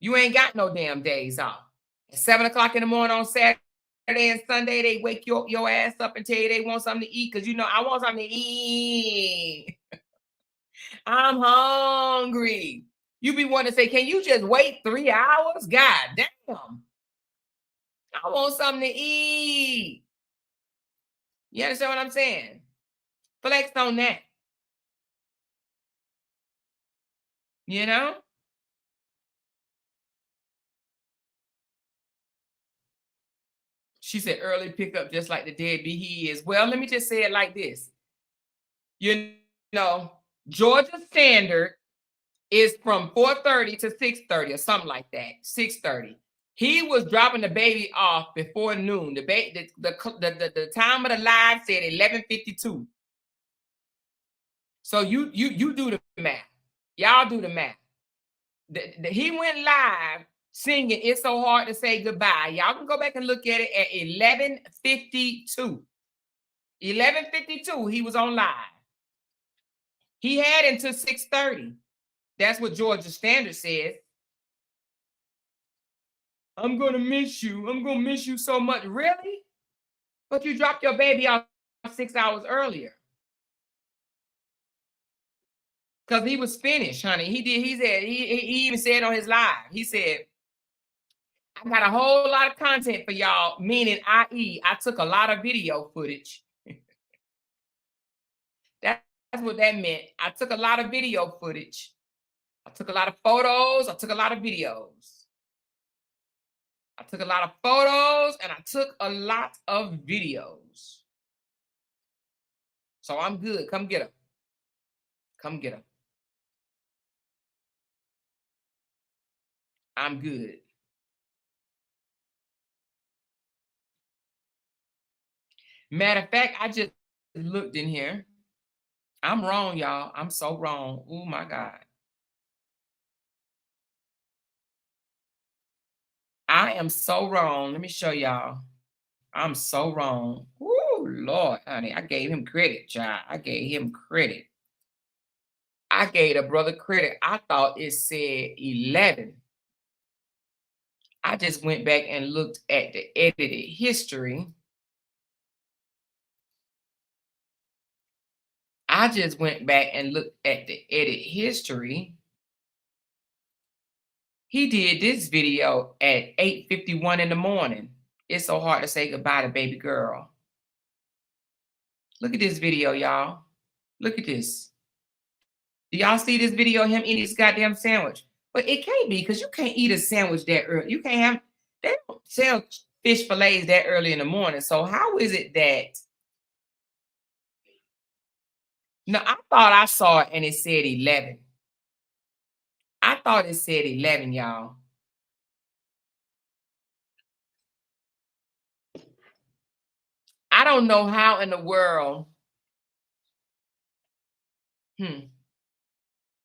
You ain't got no damn days off. At 7 o'clock in the morning on Saturday and Sunday, they wake your ass up and tell you they want something to eat because you know, I want something to eat. I'm hungry. You be wanting to say, can you just wait 3 hours? God damn. I want something to eat. You understand what I'm saying? Flex on that. You know? She said early pickup just like the deadbeat he is. Well, let me just say it like this. You know, Georgia standard is from 4:30 to 6:30 or something like that. 6:30. He was dropping the baby off before noon. The time of the live said 11:52. So you do the math. Y'all do the math. He went live singing "It's So Hard to Say Goodbye." Y'all can go back and look at it at 11:52. 11:52. He was on live. He had until 6:30. That's what Georgia Standard says. I'm going to miss you. I'm going to miss you so much. Really? But you dropped your baby off 6 hours earlier. Because he was finished, honey. He said, he even said on his live, he said, I got a whole lot of content for y'all, meaning i.e., I took a lot of video footage. That's what that meant. I took a lot of video footage. I took a lot of photos. I took a lot of videos. I took a lot of photos and I took a lot of videos. So I'm good. Come get her. Come get her. I'm good. Matter of fact, I just looked in here. I'm wrong, y'all. I'm so wrong. Oh my God. I am so wrong. Let me show y'all. I'm so wrong. Oh Lord, honey. I gave him credit, child. I gave him credit. I gave the brother credit. I thought it said 11. I just went back and looked at the edited history. I just went back and looked at the edit history. He did this video at 8:51 in the morning. It's so hard to say goodbye to baby girl. Look at this video, y'all. Look at this. Do y'all see this video of him eating his goddamn sandwich? But it can't be because you can't eat a sandwich that early. You can't have, they don't sell fish fillets that early in the morning. So how is it that? No, I thought I saw it and it said 11. I thought it said 11, y'all. I don't know how in the world.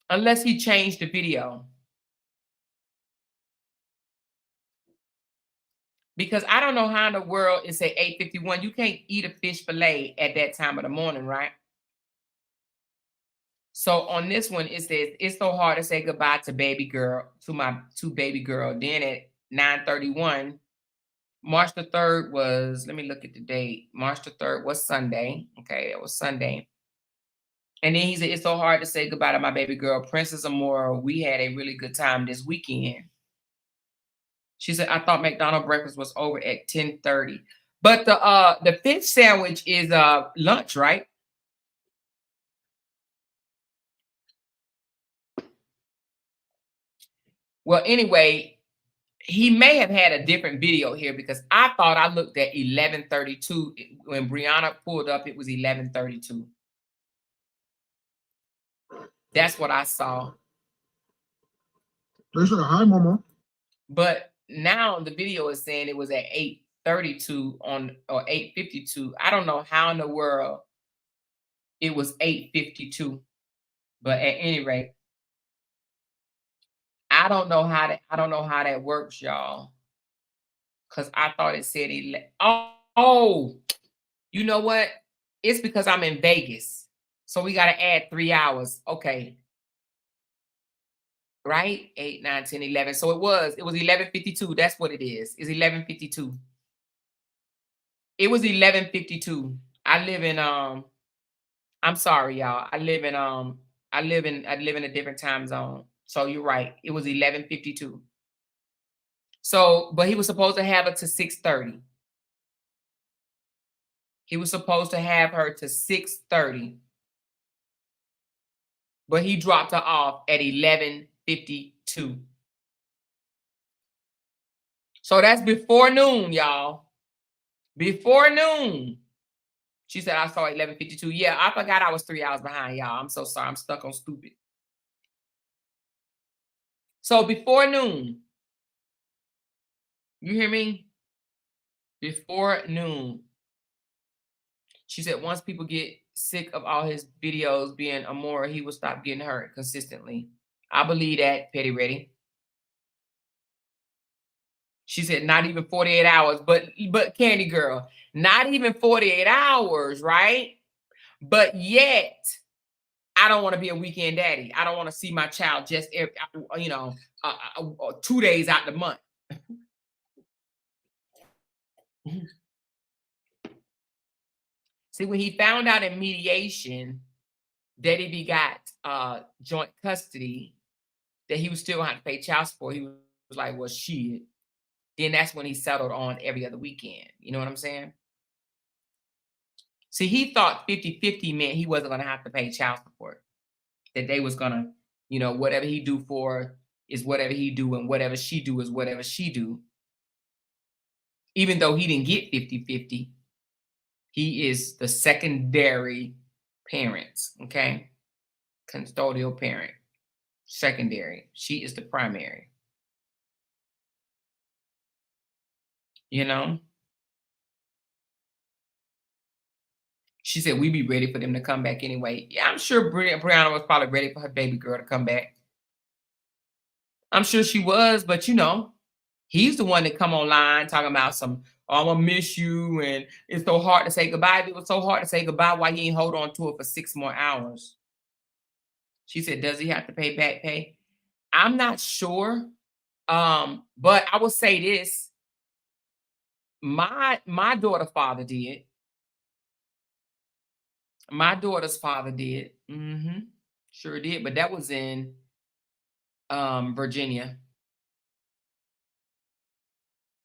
Unless he changed the video. Because I don't know how in the world it's at 8:51. You can't eat a fish fillet at that time of the morning, right? So on this one, it says it's so hard to say goodbye to baby girl, to my to baby girl. Then at 9:31, March the 3rd was, let me look at the date. March the 3rd was Sunday. Okay, it was Sunday. And then he said, it's so hard to say goodbye to my baby girl, Princess Amora. We had a really good time this weekend. She said, I thought McDonald's breakfast was over at 10:30. But the fish sandwich is lunch, right? Well, anyway, he may have had a different video here because I thought I looked at 11:32 when Brianna pulled up. It was 11:32. That's what I saw. Hi, Mama. But now the video is saying it was at 8:32 on or 8:52. I don't know how in the world it was 8:52. But at any rate, I don't know how that works, y'all. Cause I thought it said oh, you know what? It's because I'm in Vegas. So we gotta add 3 hours. Okay. Right? 8, 9, 10, 11. So it was 11:52. That's what it is. It's 11:52. It was 11:52. I live in I'm sorry, y'all. I live in a different time zone. So you're right. It was 11:52. So, but he was supposed to have her to 6:30. He was supposed to have her to 6:30. But he dropped her off at 11:52. So that's before noon, y'all. Before noon. She said, I saw 11:52. Yeah, I forgot I was 3 hours behind, y'all. I'm so sorry. I'm stuck on stupid. So before noon. You hear me? Before noon. She said once people get sick of all his videos being Amora, he will stop getting hurt consistently. I believe that, Petty Ready. She said not even 48 hours, but Candy Girl, not even 48 hours, right? But yet, I don't want to be a weekend daddy. I don't want to see my child just, 2 days out the month. See, when he found out in mediation that if he got joint custody, that he was still going to have to pay child support, he was like, well, shit. Then that's when he settled on every other weekend. You know what I'm saying? See, he thought 50-50 meant he wasn't going to have to pay child support. That they was going to, whatever he do for is whatever he do, and whatever she do is whatever she do. Even though he didn't get 50-50, he is the secondary parents, okay? Custodial parent, secondary. She is the primary. She said, we be ready for them to come back anyway. Yeah, I'm sure Brianna was probably ready for her baby girl to come back. I'm sure she was, but he's the one that come online talking about I'm gonna miss you, and it's so hard to say goodbye. If it was so hard to say goodbye, why he ain't hold on to her for 6 more hours? She said, does he have to pay back pay? I'm not sure. But I will say this. My daughter's father did. My daughter's father did. Sure did. But that was in Virginia.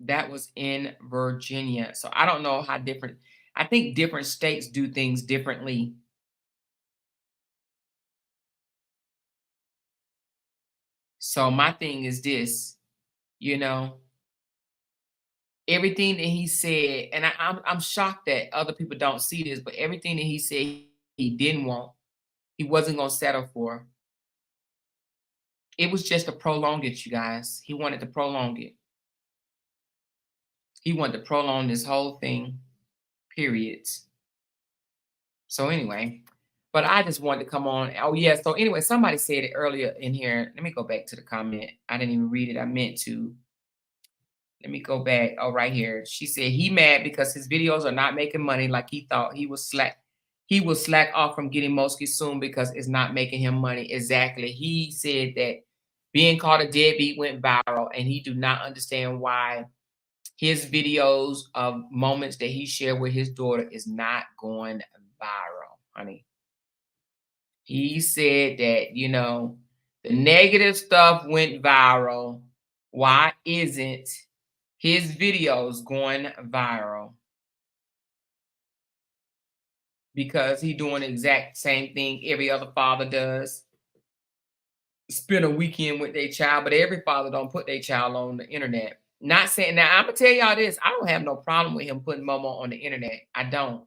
That was in Virginia. So I don't know how different. I think different states do things differently. So my thing is this, everything that he said, and I'm shocked that other people don't see this, but everything that he said he didn't want, he wasn't going to settle for. It was just to prolong it, you guys. He wanted to prolong it. He wanted to prolong this whole thing, period. So anyway, but I just wanted to come on. Oh, yeah. So anyway, somebody said it earlier in here. Let me go back to the comment. I didn't even read it. I meant to. Let me go back. Oh, right here. She said he mad because his videos are not making money like he thought. He will slack off from getting mostly soon because it's not making him money. Exactly. He said that being called a deadbeat went viral, and he do not understand why his videos of moments that he shared with his daughter is not going viral, honey. He said that, the negative stuff went viral. Why isn't his videos going viral? Because he doing the exact same thing every other father does. Spend a weekend with their child, but every father don't put their child on the internet. Not saying now, I'm gonna tell y'all this. I don't have no problem with him putting Momo on the internet. I don't,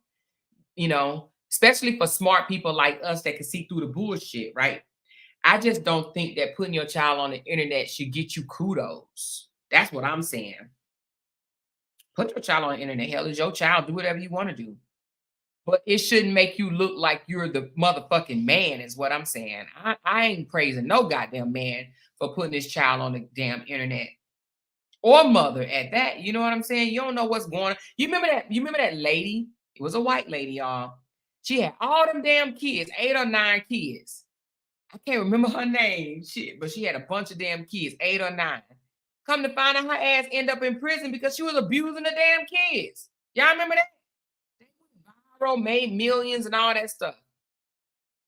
especially for smart people like us that can see through the bullshit, right? I just don't think that putting your child on the internet should get you kudos. That's what I'm saying. Put your child on the internet. Hell, is your child. Do whatever you want to do. But it shouldn't make you look like you're the motherfucking man, is what I'm saying. I ain't praising no goddamn man for putting his child on the damn internet. Or mother at that. You know what I'm saying? You don't know what's going on. You remember that lady? It was a white lady, y'all. She had all them damn kids, 8 or 9 kids. I can't remember her name, shit, but she had a bunch of damn kids, 8 or 9. Come to find out her ass end up in prison because she was abusing the damn kids. Y'all remember that? They went viral, made millions and all that stuff.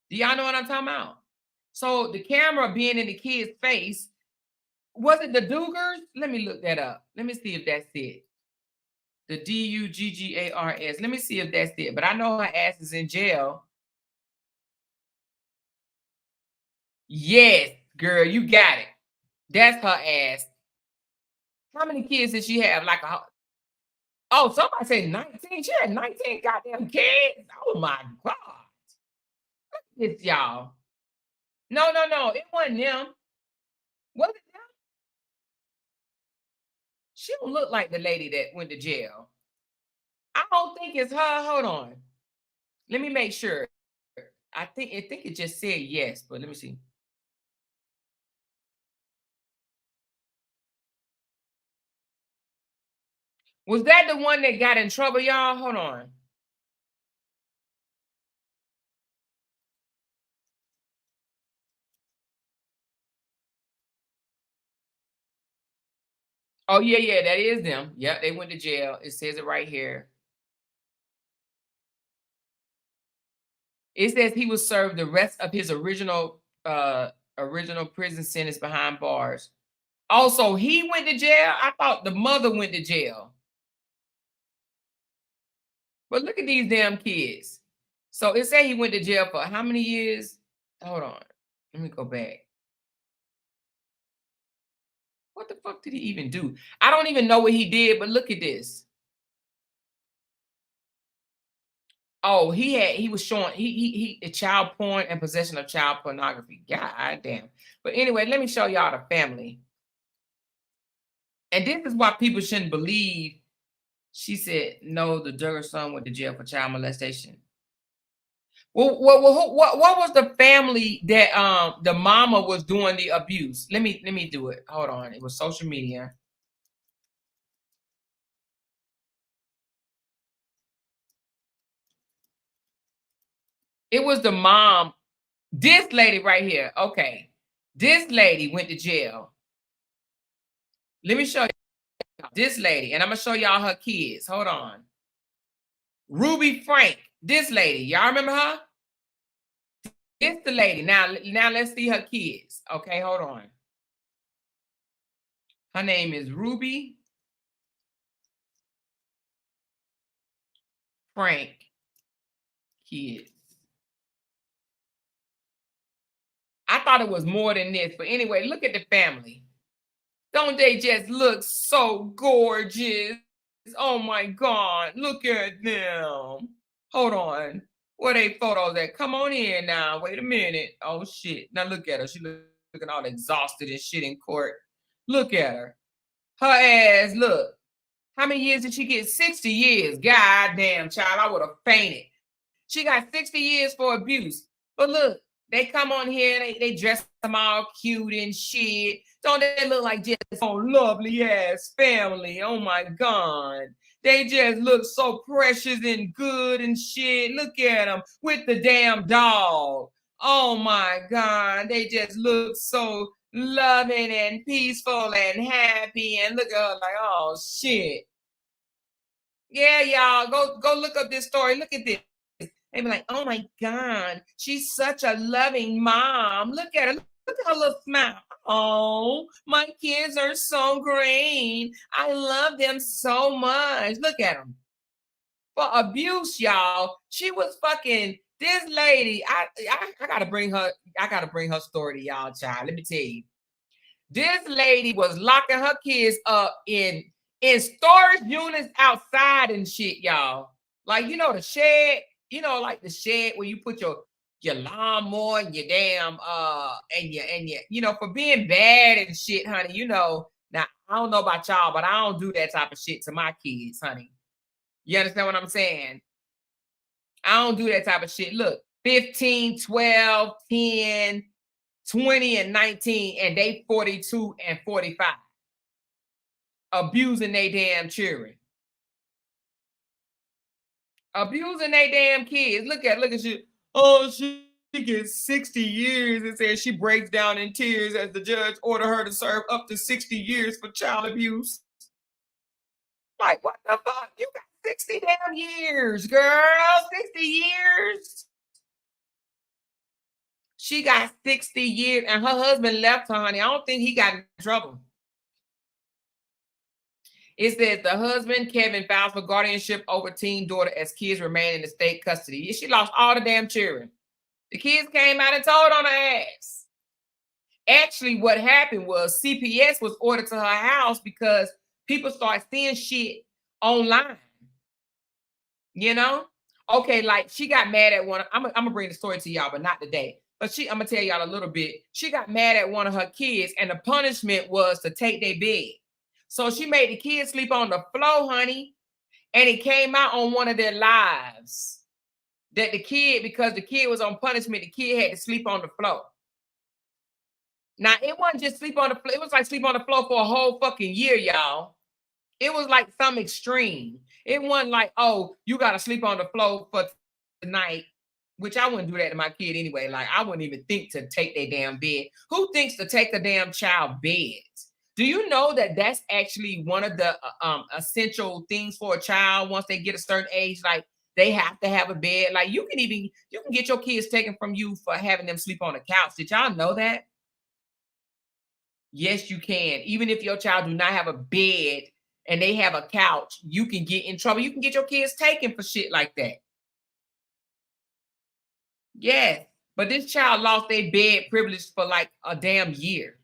Do y'all know what I'm talking about? So the camera being in the kid's face, was it the Duggars? Let me look that up. Let me see if that's it. The Duggars. Let me see if that's it. But I know her ass is in jail. Yes, girl, you got it. That's her ass. How many kids did she have? Oh, somebody said 19. She had 19 goddamn kids. Oh my God. Look at this, y'all. No. It wasn't them. Was it them? She don't look like the lady that went to jail. I don't think it's her. Hold on. Let me make sure. I think it just said yes, but let me see. Was that the one that got in trouble, y'all? Hold on. Oh, yeah, that is them. Yep, they went to jail. It says it right here. It says he was served the rest of his original prison sentence behind bars. Also, he went to jail. I thought the mother went to jail. But look at these damn kids. So it said he went to jail for how many years? Hold on. Let me go back. What the fuck did he even do? I don't even know what he did, but look at this. Oh, he was showing he child porn and possession of child pornography. God damn. But anyway, let me show y'all the family. And this is why people shouldn't believe. She said, no, the Duggar son went to jail for child molestation. Well, what was the family that the mama was doing the abuse? Let me do it. Hold on. It was social media. It was the mom. This lady right here. Okay. This lady went to jail. Let me show you this lady, and I'm gonna show y'all her kids. Hold on. Ruby Frank. This lady. Y'all remember her? This the lady. Now let's see her kids. Okay, hold on. Her name is Ruby Frank kids. I thought it was more than this, but anyway, look at the family. Don't they just look so gorgeous? Oh my God, look at them. Hold on. Where they photos at? Come on in now. Wait a minute. Oh shit. Now look at her. She looking all exhausted and shit in court. Look at her. Her ass, look. How many years did she get? 60 years. God damn, child. I would have fainted. She got 60 years for abuse. But look, They come on here, they dress them all cute and shit. Don't they look like just so lovely ass family? Oh my God. They just look so precious and good and shit. Look at them with the damn dog. Oh my God. They just look so loving and peaceful and happy. And look at her like, oh shit. Yeah, y'all. Go look up this story. Look at this. They be like, oh my God, she's such a loving mom. Look at her. Look at her little smile. Oh, my kids are so great. I love them so much. Look at them. For abuse, y'all. She was fucking this lady. I gotta bring her. I gotta bring her story to y'all, child. Let me tell you. This lady was locking her kids up in storage units outside and shit, y'all. Like, you know, the shed, you know, like the shed where you put your lawnmower and your damn and your you know, for being bad and shit, honey. You know, now I don't know about y'all, but I don't do that type of shit to my kids, honey. You understand what I'm saying? I don't do that type of shit. Look, 15, 12, 10, 20, and 19, and they 42 and 45. Abusing they damn children. Abusing they damn kids. Look at she. Oh, she gets 60 years. It says she breaks down in tears as the judge ordered her to serve up to 60 years for child abuse. Like, what the fuck? You got 60 damn years, girl. 60 years. She got 60 years, and her husband left her, honey. I don't think he got in trouble. It says the husband, Kevin, files for guardianship over teen daughter as kids remain in the state custody. She lost all the damn children. The kids came out and told on her ass. Actually, what happened was CPS was ordered to her house because people started seeing shit online. You know? Okay, like she got mad at one. I'm gonna bring the story to y'all, but not today. But I'm gonna tell y'all a little bit. She got mad at one of her kids, and the punishment was to take their bed. So she made the kids sleep on the floor, honey. And it came out on one of their lives that the kid, because the kid was on punishment, the kid had to sleep on the floor. Now, it wasn't just sleep on the floor. It was like sleep on the floor for a whole fucking year, y'all. It was like some extreme. It wasn't like, oh, you got to sleep on the floor for tonight, which I wouldn't do that to my kid anyway. Like, I wouldn't even think to take their damn bed. Who thinks to take a damn child beds? Do you know that that's actually one of the essential things for a child once they get a certain age? Like, they have to have a bed. Like, you can get your kids taken from you for having them sleep on the couch. Did y'all know that? Yes, you can. Even if your child do not have a bed and they have a couch, you can get in trouble. You can get your kids taken for shit like that. Yes. But this child lost their bed privilege for like a damn year.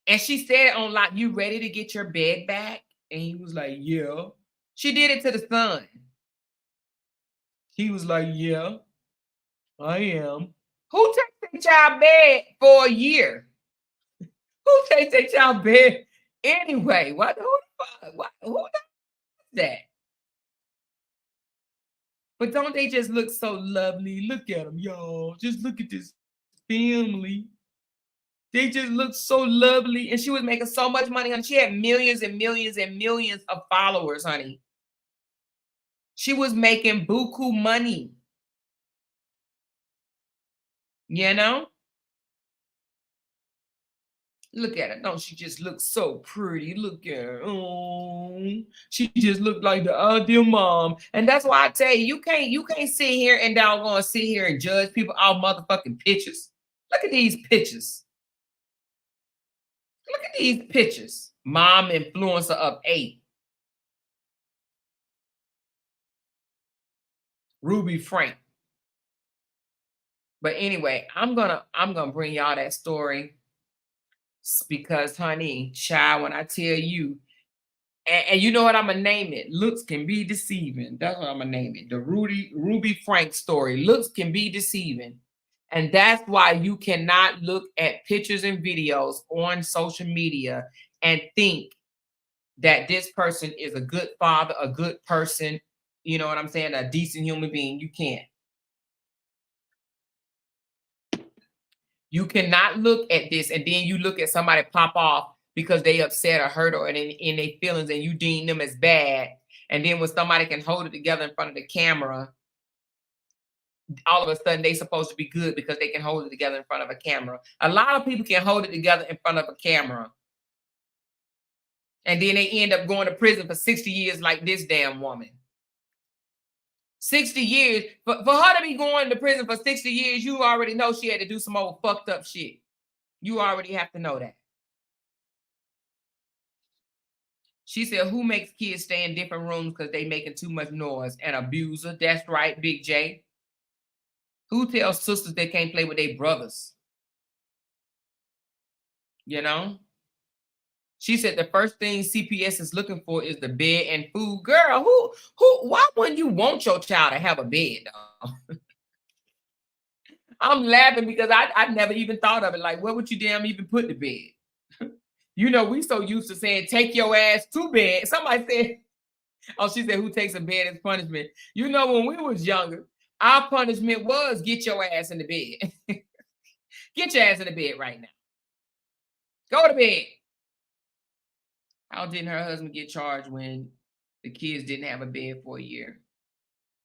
And she said on like, you ready to get your bed back? And he was like, yeah. She did it to the son. He was like, yeah, I am. Who takes their child bed for a year? Who takes their child bed anyway? What? Who the fuck? What? Who does that? But don't they just look so lovely? Look at them, y'all. Just look at this family. They just look so lovely. And she was making so much money, honey. She had millions and millions and millions of followers, honey. She was making buku money. You know? Look at her. Don't she just look so pretty? Look at her. Oh, she just looked like the ideal mom. And that's why I tell you, you can't sit here and doggone sit here and judge people off motherfucking pictures. Look at these pictures. Look at these pictures. Mom influencer of 8. Ruby Frank. But anyway, I'm gonna bring y'all that story because, honey, child, when I tell you, and you know what I'm gonna name it? Looks can be deceiving. That's what I'm gonna name it. The Ruby Frank story. Looks can be deceiving. And that's why you cannot look at pictures and videos on social media and think that this person is a good father, a good person, you know what I'm saying, a decent human being. You can't. You cannot look at this and then you look at somebody pop off because they upset or hurt or in their feelings and you deem them as bad. And then when somebody can hold it together in front of the camera, all of a sudden they supposed to be good because they can hold it together in front of a camera. A lot of people can hold it together in front of a camera. And then they end up going to prison for 60 years like this damn woman. 60 years. For her to be going to prison for 60 years, you already know she had to do some old fucked up shit. You already have to know that. She said, who makes kids stay in different rooms because they making too much noise? An abuser. That's right, Big J. Who tells sisters they can't play with their brothers? You know? She said the first thing CPS is looking for is the bed and food. Girl, why wouldn't you want your child to have a bed, though? I'm laughing because I never even thought of it. Like, where would you damn even put the bed? You know, we so used to saying, take your ass to bed. Somebody said, oh, she said, who takes a bed as punishment? You know, when we was younger, our punishment was get your ass in the bed. Get your ass in the bed right now. Go to bed. How didn't her husband get charged when the kids didn't have a bed for a year?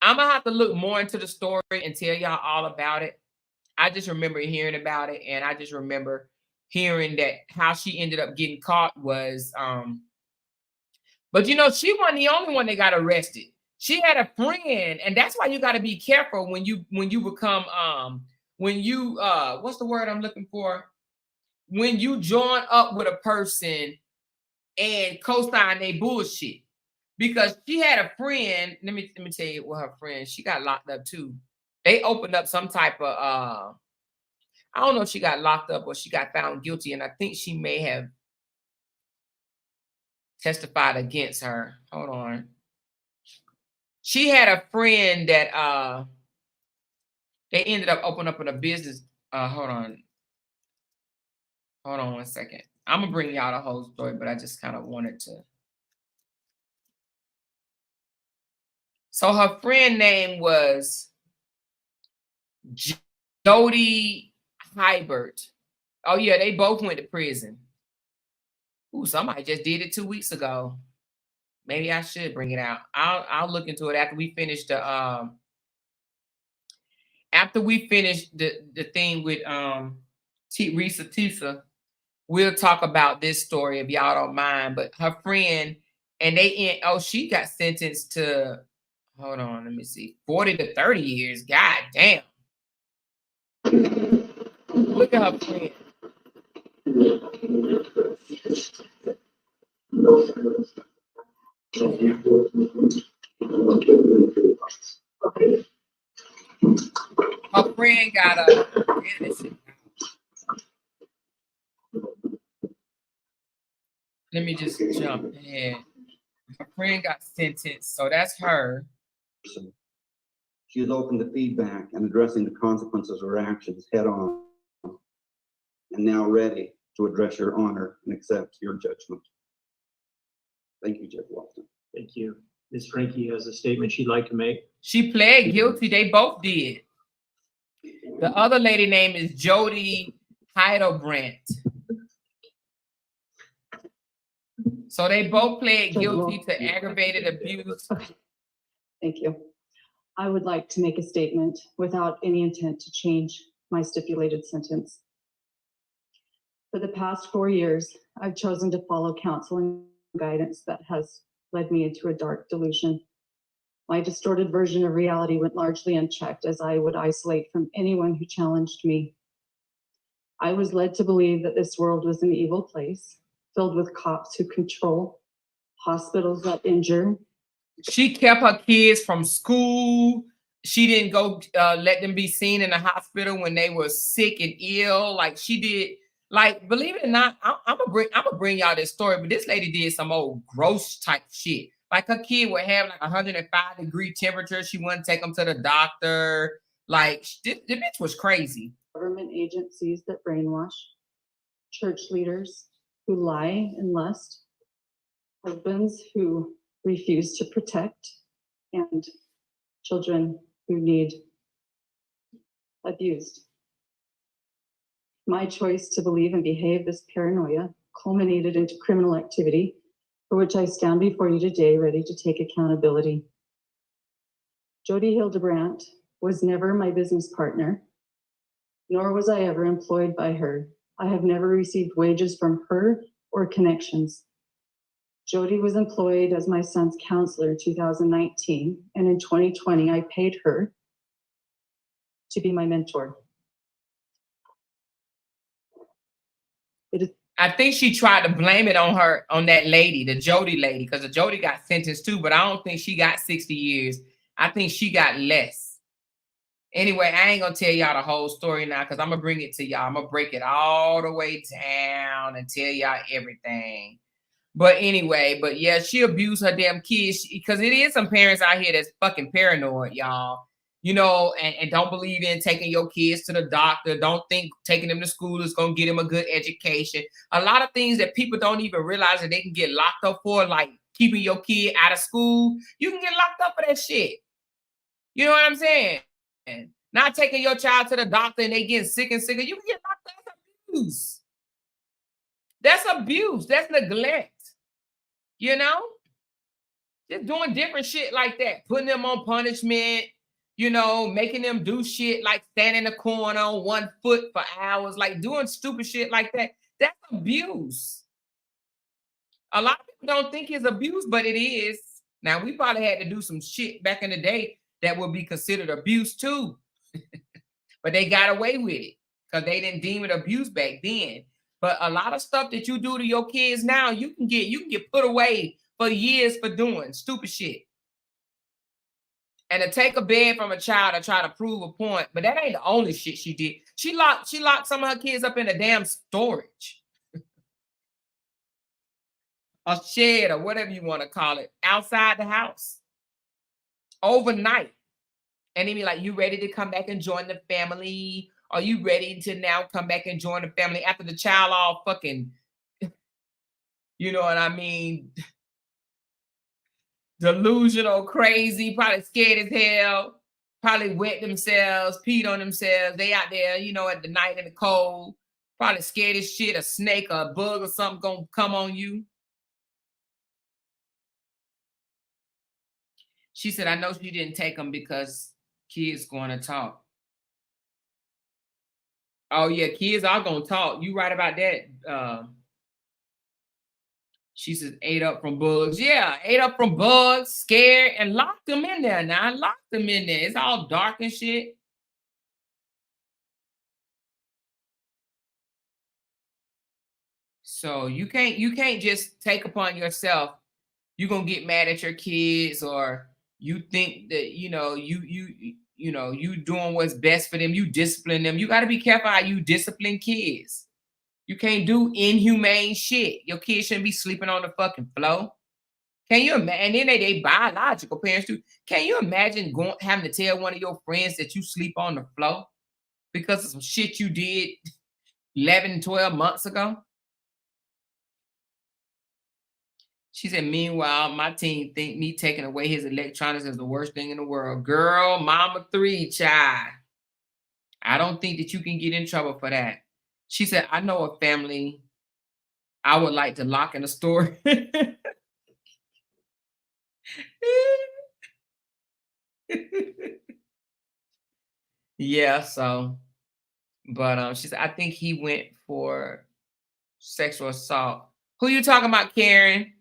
I'm going to have to look more into the story and tell y'all all about it. I just remember hearing about it, and I just remember hearing that how she ended up getting caught was, but you know, she wasn't the only one that got arrested. She had a friend, and that's why you got to be careful when you become, what's the word I'm looking for? When you join up with a person and co-sign they bullshit. Because she had a friend, let me tell you what her friend, she got locked up too. They opened up some type of, I don't know if she got locked up or she got found guilty, and I think she may have testified against her. Hold on. She had a friend that they ended up opening up in a business. Hold on one second. I'm gonna bring y'all the whole story, but I just kind of wanted to. So her friend name was Jody Hybert. Oh yeah, they both went to prison. Ooh, somebody just did it 2 weeks ago. Maybe I should bring it out. I'll look into it after we finish the thing with Risa Tisa. We'll talk about this story if y'all don't mind. But her friend, and she got sentenced to, hold on, let me see, 40 to 30 years. God damn. Look at her friend. Her friend got let me just jump ahead. Her friend got sentenced, so that's her. She is open to feedback and addressing the consequences of her actions head on, and now ready to address your honor and accept your judgment. Thank you, Judge Walton. Thank you. Ms. Franke has a statement she'd like to make. She pled guilty. They both did. The other lady name is Jody Heidelbrandt. So they both pled guilty to aggravated abuse. Thank you. I would like to make a statement without any intent to change my stipulated sentence. For the past 4 years, I've chosen to follow counseling guidance that has led me into a dark delusion. My distorted version of reality went largely unchecked as I would isolate from anyone who challenged me. I was led to believe that this world was an evil place, filled with cops who control, hospitals that injure. She kept her kids from school. She didn't go let them be seen in the hospital when they were sick and ill. Like she did. Like, believe it or not, I'm gonna bring y'all this story, but this lady did some old gross type shit. Like her kid would have like 105-degree temperature. She wouldn't take them to the doctor. Like the bitch was crazy. Government agencies that brainwash, church leaders who lie and lust, husbands who refuse to protect, and children who need abused. My choice to believe and behave this paranoia culminated into criminal activity for which I stand before you today ready to take accountability. Jody Hildebrandt was never my business partner, nor was I ever employed by her. I have never received wages from her or connections. Jody was employed as my son's counselor in 2019, and in 2020, I paid her to be my mentor. I think she tried to blame it on that lady, the Jody lady, because the Jody got sentenced too, but I don't think she got 60 years. I think she got less. Anyway, I ain't gonna tell y'all the whole story now because I'm gonna bring it to y'all. I'm gonna break it all the way down and tell y'all everything. But anyway, but yeah, she abused her damn kids because it is some parents out here that's fucking paranoid, y'all. You know, and don't believe in taking your kids to the doctor. Don't think taking them to school is going to get them a good education. A lot of things that people don't even realize that they can get locked up for, like keeping your kid out of school. You can get locked up for that shit. You know what I'm saying? Not taking your child to the doctor and they getting sick and sicker. You can get locked up. That's abuse. That's abuse. That's neglect. You know? Just doing different shit like that. Putting them on punishment. You know, making them do shit like stand in the corner on 1 foot for hours, like doing stupid shit like that. That's abuse. A lot of people don't think it's abuse, but it is. Now, we probably had to do some shit back in the day that would be considered abuse too. But they got away with it because they didn't deem it abuse back then. But a lot of stuff that you do to your kids now, you can get put away for years for doing stupid shit. And to take a bed from a child to try to prove a point, but that ain't the only shit she did. She locked some of her kids up in a damn storage, a shed or whatever you want to call it, outside the house, overnight. And they be like, "You ready to come back and join the family? Are you ready to now come back and join the family?" After the child all fucking, you know what I mean? Delusional, crazy, probably scared as hell. Probably wet themselves, peed on themselves. They out there, you know, at the night in the cold. Probably scared as shit, a snake or a bug or something gonna come on you. She said, "I know she didn't take them because kids going to talk." Oh yeah, kids are gonna talk. You right about that. She says, ate up from bugs. Yeah, ate up from bugs, scared, and locked them in there. Now I locked them in there. It's all dark and shit. So you can't just take upon yourself. You're gonna get mad at your kids, or you think that you doing what's best for them. You discipline them. You got to be careful how you discipline kids. You can't do inhumane shit. Your kids shouldn't be sleeping on the fucking floor. Can you imagine? And then they biological parents too. Can you imagine having to tell one of your friends that you sleep on the floor because of some shit you did 11, 12 months ago? She said, "Meanwhile, my team think me taking away his electronics is the worst thing in the world." Girl, mama 3, child. I don't think that you can get in trouble for that. She said, "I know a family I would like to lock in a store." Yeah, so, but she said, "I think he went for sexual assault." Who you talking about, Karen?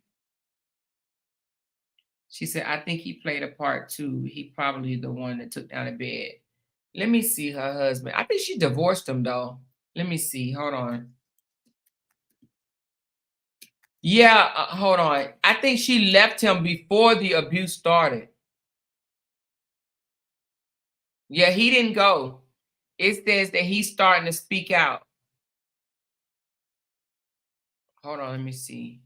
She said, "I think he played a part too. He probably the one that took down the bed." Let me see her husband. I think she divorced him though. Let me see. Hold on. Yeah, hold on. I think she left him before the abuse started. Yeah, he didn't go. It says that he's starting to speak out. Hold on, let me see.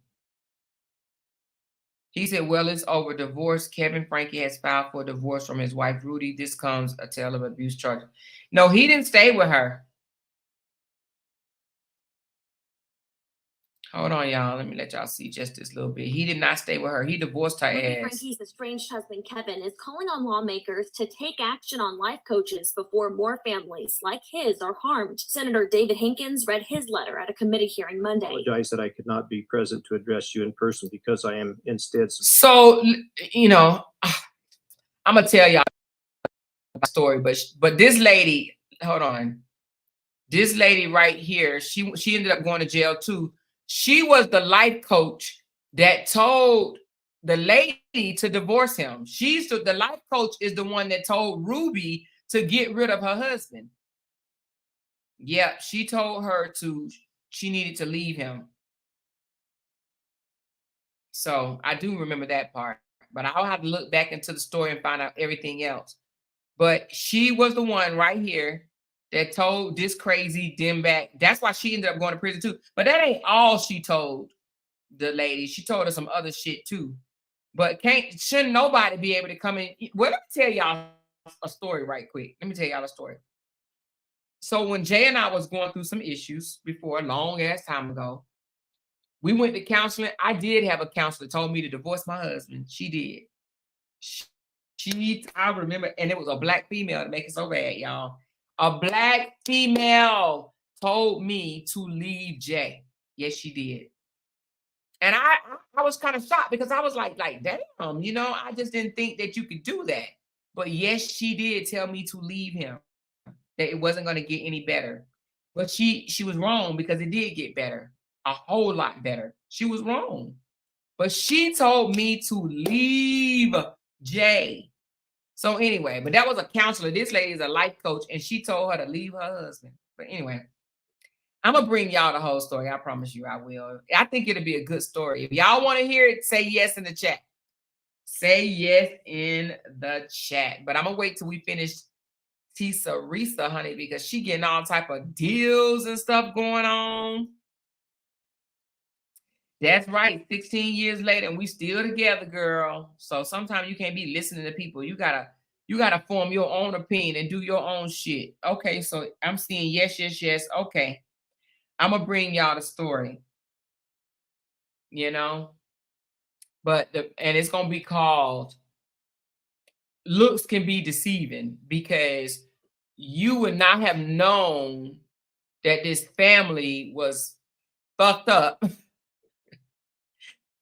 He said, "Well, it's over. Divorce. Kevin Franke has filed for divorce from his wife, Rudy. This comes a tale of abuse charges." No, he didn't stay with her. Hold on, y'all. Let me let y'all see just this little bit. He did not stay with her. He divorced her ass. Franke's estranged husband, Kevin, is calling on lawmakers to take action on life coaches before more families like his are harmed. Senator David Hinkins read his letter at a committee hearing Monday. I apologize that I could not be present to address you in person because I am instead. So, you know, I'm going to tell y'all a story, but this lady, hold on. This lady right here, she ended up going to jail too. She was the life coach that told the lady to divorce him. The life coach is the one that told Ruby to get rid of her husband. Yeah, she told her she needed to leave him. So I do remember that part, but I'll have to look back into the story and find out everything else. But she was the one right here that told this crazy dimback. That's why she ended up going to prison too. But that ain't all she told the lady. She told her some other shit too. But shouldn't nobody be able to come in? Well, let me tell y'all a story right quick. Let me tell y'all a story. So when Jay and I was going through some issues before, a long ass time ago, we went to counseling. I did have a counselor told me to divorce my husband. She did. I remember, and it was a black female to make it so bad, y'all. A black female told me to leave Jay. Yes, she did. And I was kind of shocked because I was like, damn, you know, I just didn't think that you could do that. But yes, she did tell me to leave him, that it wasn't going to get any better. But she was wrong because it did get better, a whole lot better. She was wrong. But she told me to leave Jay. So anyway, but that was a counselor. This lady is a life coach, and she told her to leave her husband. But anyway, I'm going to bring y'all the whole story. I promise you I will. I think it'll be a good story. If y'all want to hear it, say yes in the chat. Say yes in the chat. But I'm going to wait till we finish Tisa Risa, honey, because she getting all type of deals and stuff going on. That's right. 16 years later, and we still together, girl. So sometimes you can't be listening to people. You gotta form your own opinion and do your own shit. Okay, so I'm seeing yes, yes, yes. Okay. I'm gonna bring y'all the story. You know? And it's gonna be called Looks Can Be Deceiving, because you would not have known that this family was fucked up.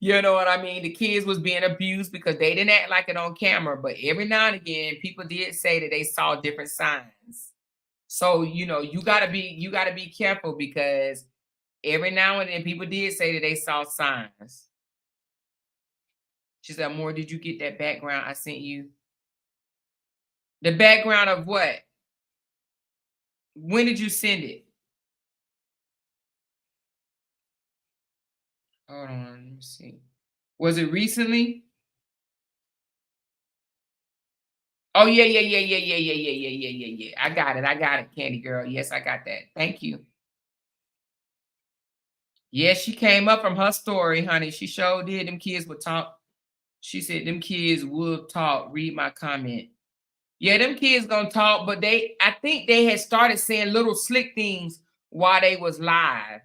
You know what I mean? The kids was being abused because they didn't act like it on camera. But every now and again, people did say that they saw different signs. So, you know, you gotta be careful, because every now and then people did say that they saw signs. She said, Amor, did you get that background I sent you? The background of what? When did you send it? Hold on, let me see. Was it recently? Oh, yeah. I got it, Candy Girl. Yes, I got that. Thank you. Yes, she came up from her story, honey. She sure did. Them kids would talk. She said them kids would talk. Read my comment. Yeah, them kids gonna talk, but I think they had started saying little slick things while they was live.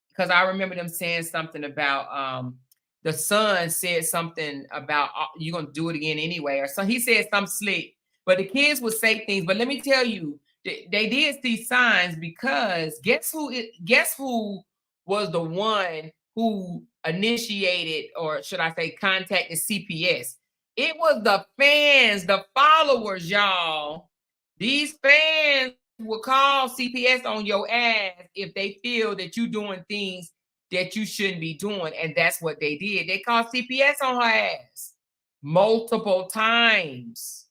Because I remember them saying something about the son said something about you're gonna do it again anyway, or so he said something slick. But the kids would say things. But let me tell you, they did see signs, because guess who was the one who initiated, or should I say contacted CPS? It was the fans, the followers, y'all. These fans will call CPS on your ass if they feel that you're doing things that you shouldn't be doing. And that's what they did. They called CPS on her ass multiple times.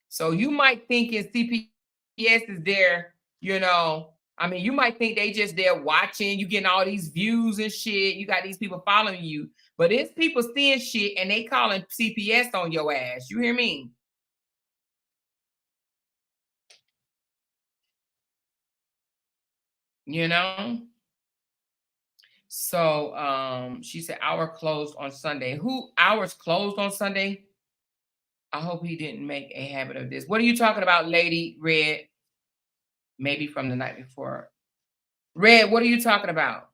So you might think if CPS is there, you know, I mean, you might think they just there watching, you getting all these views and shit. You got these people following you, but it's people seeing shit and they calling CPS on your ass. You hear me? You know? So she said hour closed on Sunday. Hours closed on Sunday? I hope he didn't make a habit of this. What are you talking about, Lady Red? Maybe from the night before. Red, what are you talking about?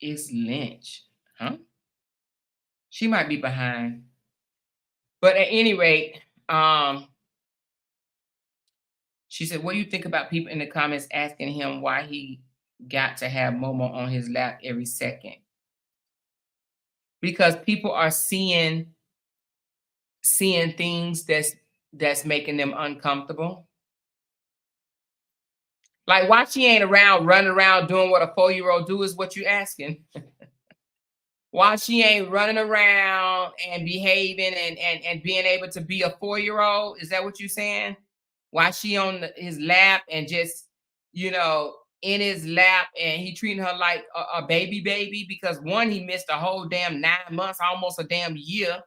It's Lynch. Huh? She might be behind. But at any rate, she said, what do you think about people in the comments asking him why he got to have Momo on his lap every second? Because people are seeing things that's making them uncomfortable. Like, why she ain't around running around doing what a 4-year-old do is what you asking. Why she ain't running around and behaving and being able to be a 4-year-old? Is that what you saying? Why she on his lap and just, you know, in his lap and he treating her like a baby? Because one, he missed a whole damn 9 months, almost a damn year.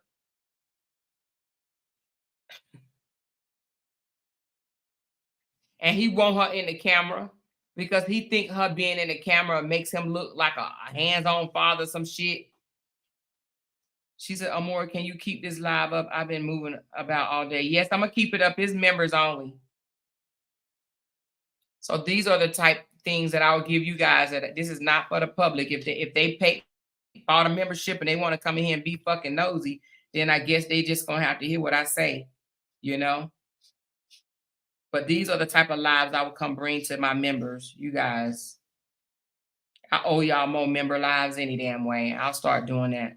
And he want her in the camera because he think her being in the camera makes him look like a hands-on father, some shit. She said, Amora, can you keep this live up? I've been moving about all day. Yes, I'm going to keep it up. It's members only. So these are the type things that I will give you guys. That this is not for the public. If they bought a membership and they want to come in here and be fucking nosy, then I guess they just going to have to hear what I say, you know? But these are the type of lives I will come bring to my members, you guys. I owe y'all more member lives any damn way. I'll start doing that.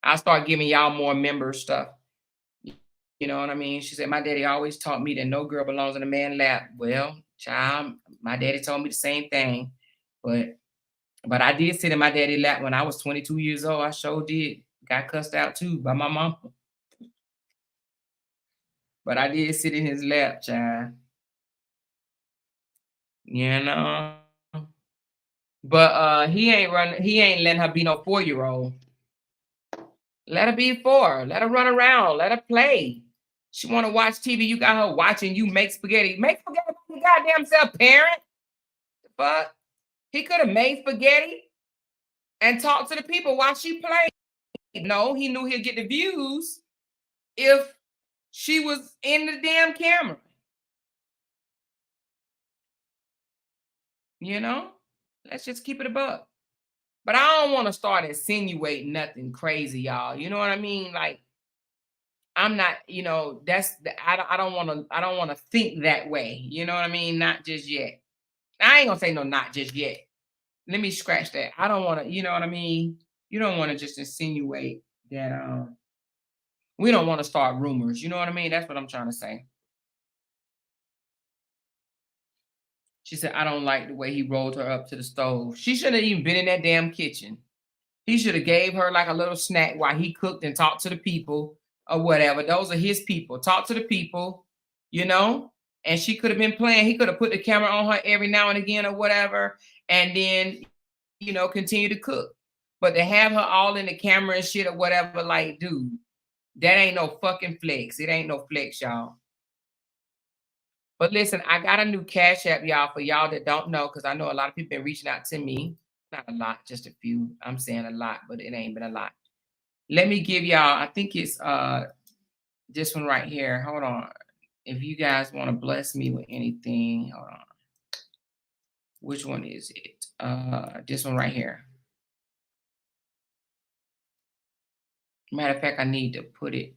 I'll start giving y'all more member stuff. You know what I mean? She said, my daddy always taught me that no girl belongs in a man's lap. Well, child, my daddy told me the same thing. But I did sit in my daddy's lap when I was 22 years old. I sure did. Got cussed out too by my mom. But I did sit in his lap, child. You know? But he ain't letting her be no 4-year-old. Let her be 4. Let her run around. Let her play. She want to watch TV. You got her watching you make spaghetti. Make spaghetti by your goddamn self, parent. The fuck? He could have made spaghetti and talked to the people while she played. No, he knew he'd get the views if she was in the damn camera. You know? Let's just keep it above. But I don't want to start insinuating nothing crazy, y'all. You know what I mean? Like, I'm not, you know, I don't want to think that way. You know what I mean? Not just yet. I ain't gonna say no, not just yet. Let me scratch that. I don't want to, you know what I mean? You don't want to just insinuate that we don't want to start rumors. You know what I mean? That's what I'm trying to say. She said, I don't like the way he rolled her up to the stove. She shouldn't have even been in that damn kitchen. He should have gave her like a little snack while he cooked and talked to the people or whatever. Those are his people. Talk to the people, you know? And she could have been playing. He could have put the camera on her every now and again or whatever. And then, you know, continue to cook. But to have her all in the camera and shit or whatever, like, dude, that ain't no fucking flex. It ain't no flex, y'all. But listen, I got a new Cash App, y'all, for y'all that don't know, because I know a lot of people been reaching out to me. Not a lot, just a few. I'm saying a lot, but it ain't been a lot. Let me give y'all, I think it's this one right here. Hold on. If you guys want to bless me with anything, hold on. Which one is it? This one right here. Matter of fact, I need to put it,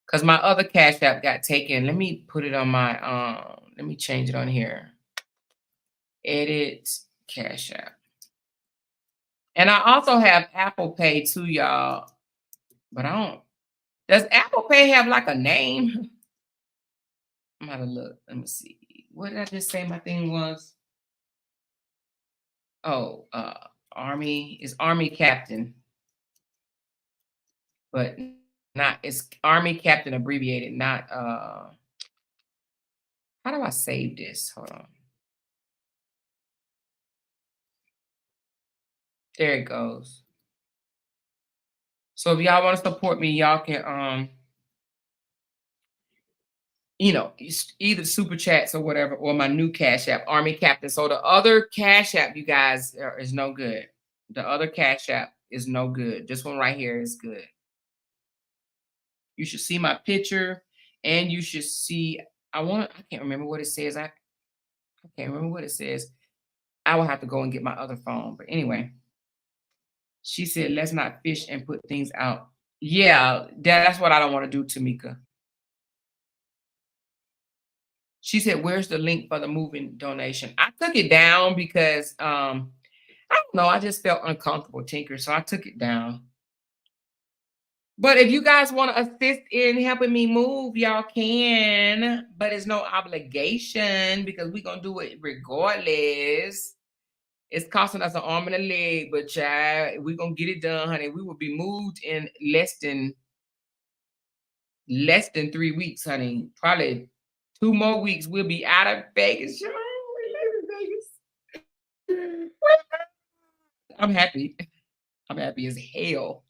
because my other Cash App got taken. Let me put it on my, let me change it on here. Edit Cash App. And I also have Apple Pay too, y'all. But I don't. Does Apple Pay have like a name? I'm gonna look. Let me see. What did I just say my thing was? Oh, Army is Army Captain. But not, it's Army Captain abbreviated, not how do I save this? Hold on. There it goes. So if y'all want to support me, y'all can you know, either super chats or whatever, or my new Cash App, Army Captain. So the other Cash App, you guys, is no good. The other Cash App is no good. This one right here is good. You should see my picture. And you should see, I can't remember what it says. I can't remember what it says. I will have to go and get my other phone. But anyway, she said, let's not fish and put things out. Yeah, that's what I don't want to do, Tamika. She said, where's the link for the moving donation? I took it down because I don't know, I just felt uncomfortable, Tinker, so I took it down. But if you guys want to assist in helping me move, y'all can, but it's no obligation because we're going to do it regardless. It's costing us an arm and a leg, but child, we're going to get it done, honey. We will be moved in less than 3 weeks, honey. Probably 2 more weeks. We'll be out of Vegas. Child. We live in Vegas. I'm happy. I'm happy as hell.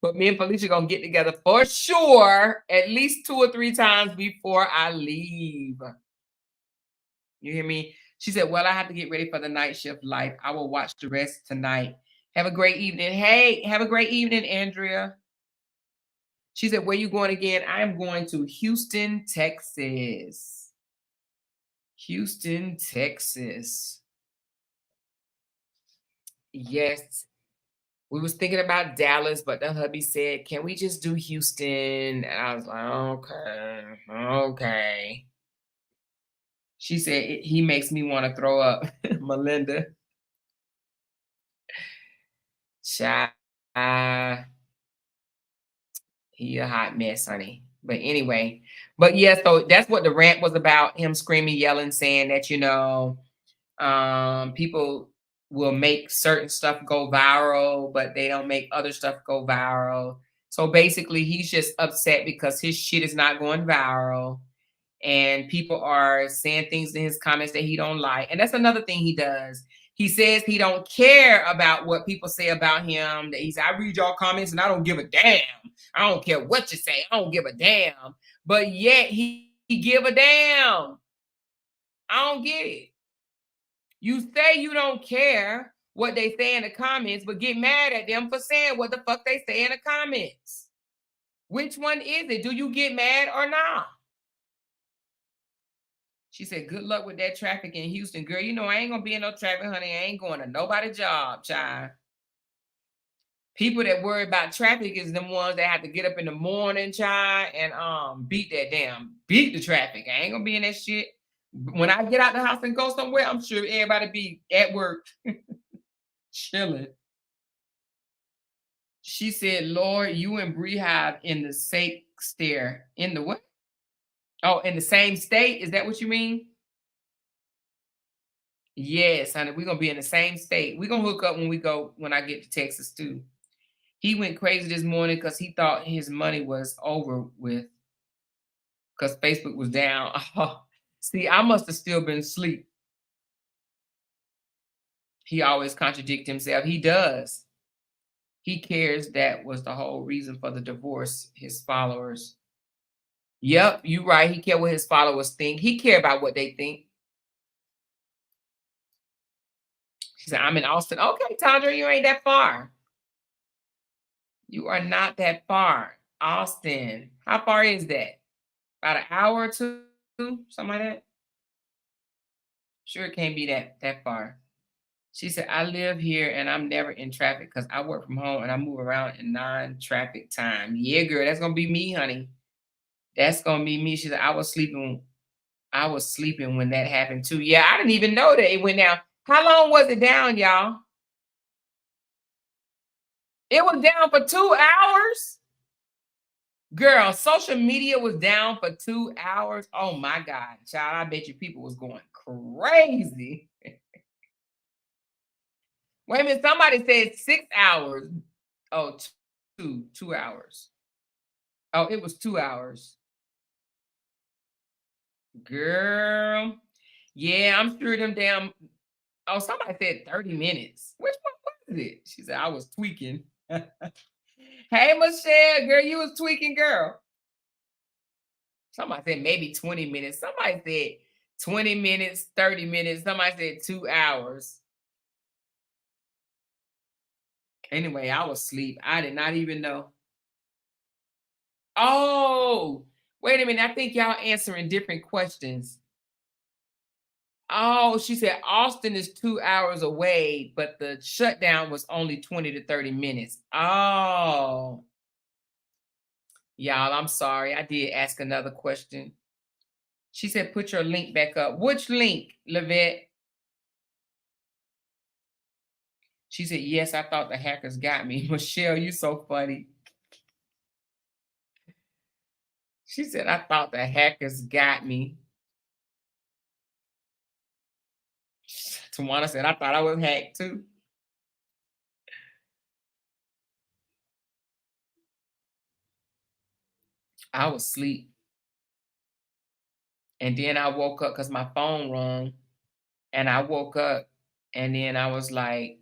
But me and Felicia gonna get together for sure at least 2 or 3 times before I leave. You hear me? She said, well, I have to get ready for the night shift life. I will watch the rest tonight. Have a great evening. Hey, have a great evening, Andrea. She said, where you going again? I'm going to Houston, Texas. Houston, Texas. Yes. We was thinking about Dallas, but the hubby said, can we just do Houston? And I was like, okay. She said, he makes me want to throw up. Melinda. Child. He a hot mess, honey. But anyway, but yeah, so that's what the rant was about. Him screaming, yelling, saying that, people will make certain stuff go viral, but they don't make other stuff go viral. So basically, he's just upset because his shit is not going viral. And people are saying things in his comments that he don't like. And that's another thing he does. He says he don't care about what people say about him. That he's, I read y'all comments and I don't give a damn. I don't care what you say. I don't give a damn. But yet he give a damn. I don't get it. You say you don't care what they say in the comments, but get mad at them for saying what the fuck they say in the comments. Which one is it? Do you get mad or not? She said, good luck with that traffic in Houston. Girl, you know I ain't going to be in no traffic, honey. I ain't going to nobody's job, child. People that worry about traffic is the ones that have to get up in the morning, child, and beat the traffic. I ain't going to be in that shit. When I get out the house and go somewhere, I'm sure everybody be at work chilling. She said, Lord, you and Bree have in the same stare. In the what? Oh, in the same state? Is that what you mean? Yes, honey, we're going to be in the same state. We're going to hook up when I get to Texas, too. He went crazy this morning because he thought his money was over with because Facebook was down. Oh, see, I must have still been asleep. He always contradicts himself. He does. He cares that was the whole reason for the divorce, his followers. Yep, you're right. He care what his followers think. He care about what they think. She said, I'm in Austin. Okay, Tandra, you ain't that far. You are not that far. Austin. How far is that? About an hour or two? Something like that? Sure, it can't be that far. She said, I live here and I'm never in traffic because I work from home and I move around in non-traffic time. Yeah, girl, that's gonna be me, honey. That's gonna be me. She said, I was sleeping when that happened too. Yeah, I didn't even know that it went down. How long was it down, y'all? It was down for 2 hours. Girl, social media was down for 2 hours. Oh my God, child, I bet you people was going crazy. Wait a minute, somebody said 6 hours. Oh, 2 hours. Oh, it was 2 hours. Girl. Yeah, I'm sure them damn. Oh, somebody said 30 minutes. Which one was it? She said, I was tweaking. Hey, Michelle, girl, you was tweaking, girl. Somebody said maybe 20 minutes. Somebody said 20 minutes, 30 minutes. Somebody said 2 hours. Anyway, I was asleep. I did not even know. Oh, Wait a minute. I think y'all answering different questions. Oh, she said Austin is 2 hours away, but the shutdown was only 20 to 30 minutes. Oh, y'all, I'm sorry. I did ask another question. She said, put your link back up. Which link, Livette? She said, yes, I thought the hackers got me. Michelle, you so funny. She said, I thought the hackers got me. Tawana said, I thought I was hacked too. I was asleep. And then I woke up because my phone rung. And I woke up and then I was like,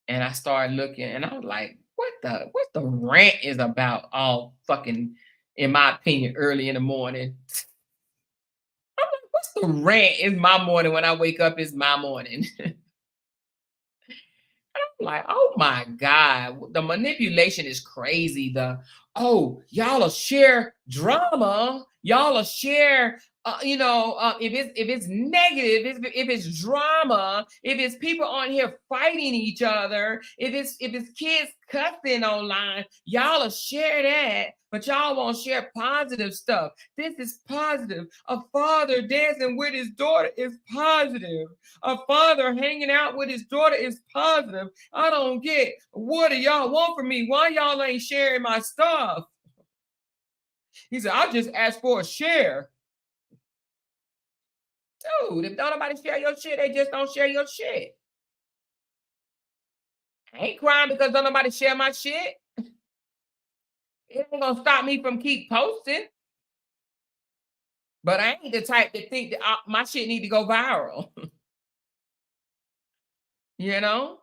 and I started looking and I was like, what the rant is about all fucking, in my opinion, early in the morning. I'm like, what's the rant? It's my morning. When I wake up, it's my morning. I'm like, oh my God, the manipulation is crazy. Y'all will share drama. Y'all will share, if it's negative, if it's drama, if it's people on here fighting each other, if it's kids cussing online, y'all will share that, but y'all won't share positive stuff. This is positive. A father dancing with his daughter is positive. A father hanging out with his daughter is positive. I don't get, what do y'all want from me? Why y'all ain't sharing my stuff? He said, I just asked for a share. Dude, if don't nobody share your shit, they just don't share your shit. I ain't crying because don't nobody share my shit. It ain't gonna stop me from keep posting. But I ain't the type that think that my shit need to go viral. You know?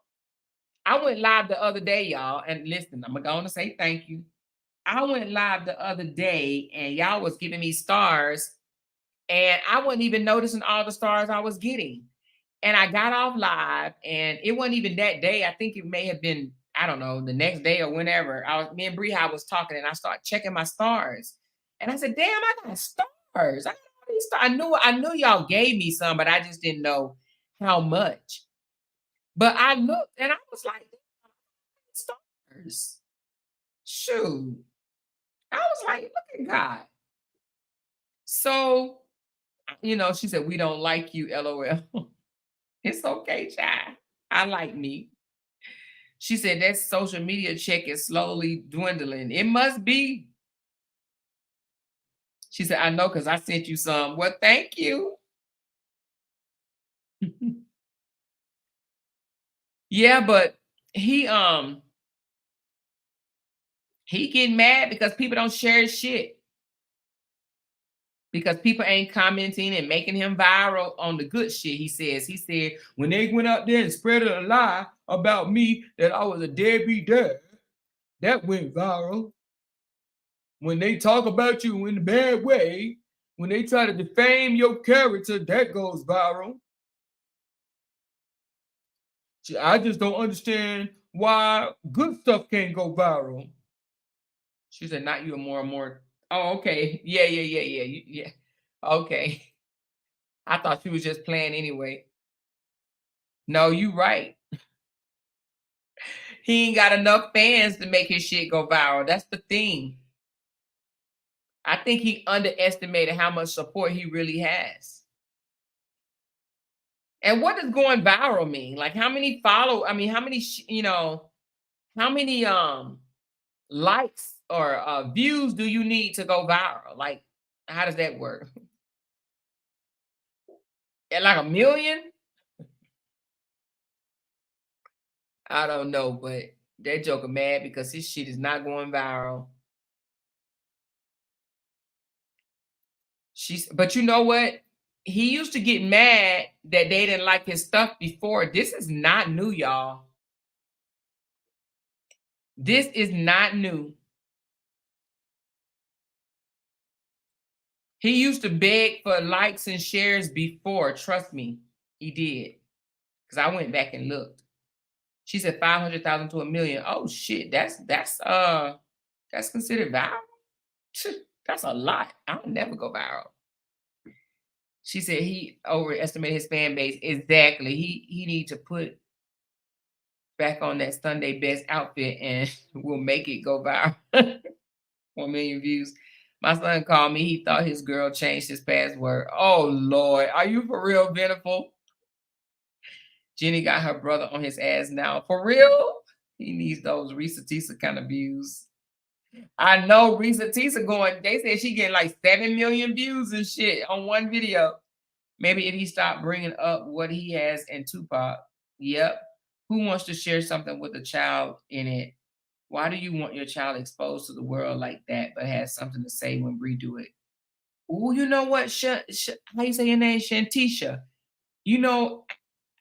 I went live the other day, y'all, and listen, I'm going to say thank you. I went live the other day and y'all was giving me stars and I wasn't even noticing all the stars I was getting. And I got off live and it wasn't even that day. I think it may have been, I don't know, the next day or whenever. Me and Bree was talking and I started checking my stars. And I said, damn, I got stars. I got all these stars. I knew y'all gave me some, but I just didn't know how much. But I looked and I was like, stars. Shoot. I was like, look at God. So, she said, we don't like you, LOL. It's okay, child. I like me. She said, that social media check is slowly dwindling. It must be. She said, I know because I sent you some. Well, thank you. Yeah, but he getting mad because people don't share his shit. Because people ain't commenting and making him viral on the good shit. He said, when they went out there and spread a lie about me that I was a deadbeat dad, that went viral. When they talk about you in a bad way, when they try to defame your character, that goes viral. I just don't understand why good stuff can't go viral. She said, not you and more. Oh, okay. Yeah. Okay. I thought she was just playing anyway. No, you right. He ain't got enough fans to make his shit go viral. That's the thing. I think he underestimated how much support he really has. And what does going viral mean? Like how many how many likes or views do you need to go viral? Like, how does that work? At like 1 million? I don't know, but that joker mad because his shit is not going viral. But you know what? He used to get mad that they didn't like his stuff before. This is not new, y'all. This is not new. He used to beg for likes and shares before. Trust me, he did. Because I went back and looked. She said 500,000 to 1 million. Oh shit, that's considered viral. That's a lot. I'll never go viral. She said he overestimated his fan base. Exactly. He need to put back on that Sunday best outfit and we'll make it go viral. 1 million views. My son called me. He thought his girl changed his password. Oh, Lord. Are you for real, Beneful? Jenny got her brother on his ass now. For real? He needs those Risa Tisa kind of views. I know Risa Tisa going, they said she getting like 7 million views and shit on one video. Maybe if he stopped bringing up what he has in Tupac. Yep. Who wants to share something with a child in it? Why do you want your child exposed to the world like that, but has something to say when Bree do it? Oh, you know what? How you say your name? Shantisha. You know,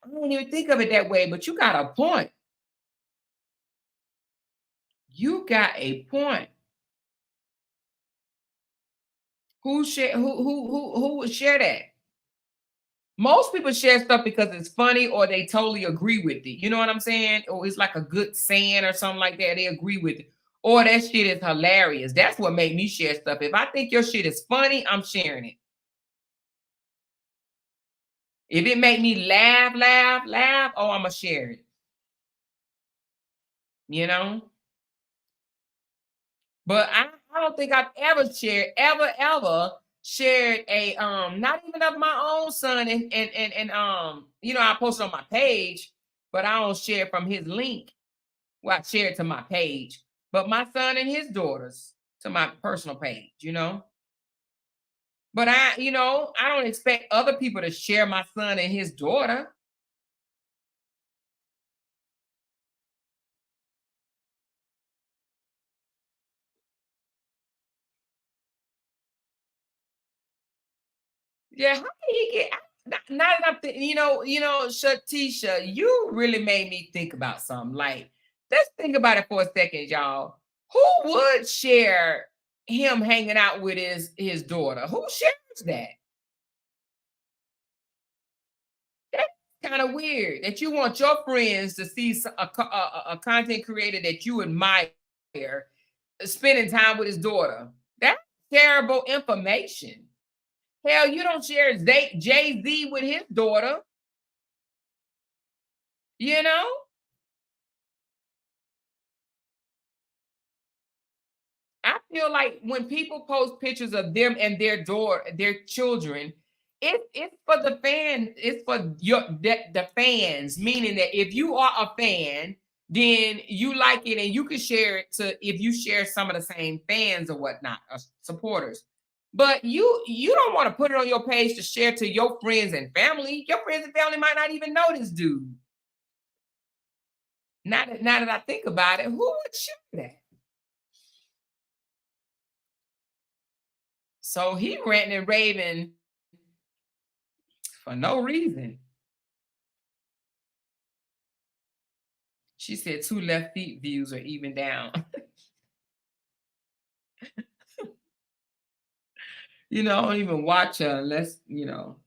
I don't even think of it that way, but you got a point. You got a point. Who would share that? Most people share stuff because it's funny or they totally agree with it. You know what I'm saying? Or it's like a good saying or something like that. They agree with it. Or that shit is hilarious. That's what made me share stuff. If I think your shit is funny, I'm sharing it. If it make me laugh, oh, I'm going to share it. You know? But I don't think I've ever shared a not even of my own son and you know, I posted on my page, but I don't share from his link. Well, I share it to my page, but my son and his daughters to my personal page, you know. But I don't expect other people to share my son and his daughter. Yeah, how did he get? Now that I'm thinking, you know, Shatisha, you really made me think about something. Like, let's think about it for a second, y'all. Who would share him hanging out with his daughter? Who shares that? That's kind of weird that you want your friends to see a content creator that you admire spending time with his daughter. That's terrible information. Hell, you don't share Jay-Z with his daughter. You know? I feel like when people post pictures of them and their children, it's for the fans, it's for the fans, meaning that if you are a fan, then you like it and you can share it if you share some of the same fans or whatnot, or supporters. But you don't want to put it on your page to share to your friends and family. Your friends and family might not even know this dude. Now that I think about it, who would share that? So he ranting and raving for no reason. She said 2 left feet views are even down. You know, I don't even watch her unless, you know,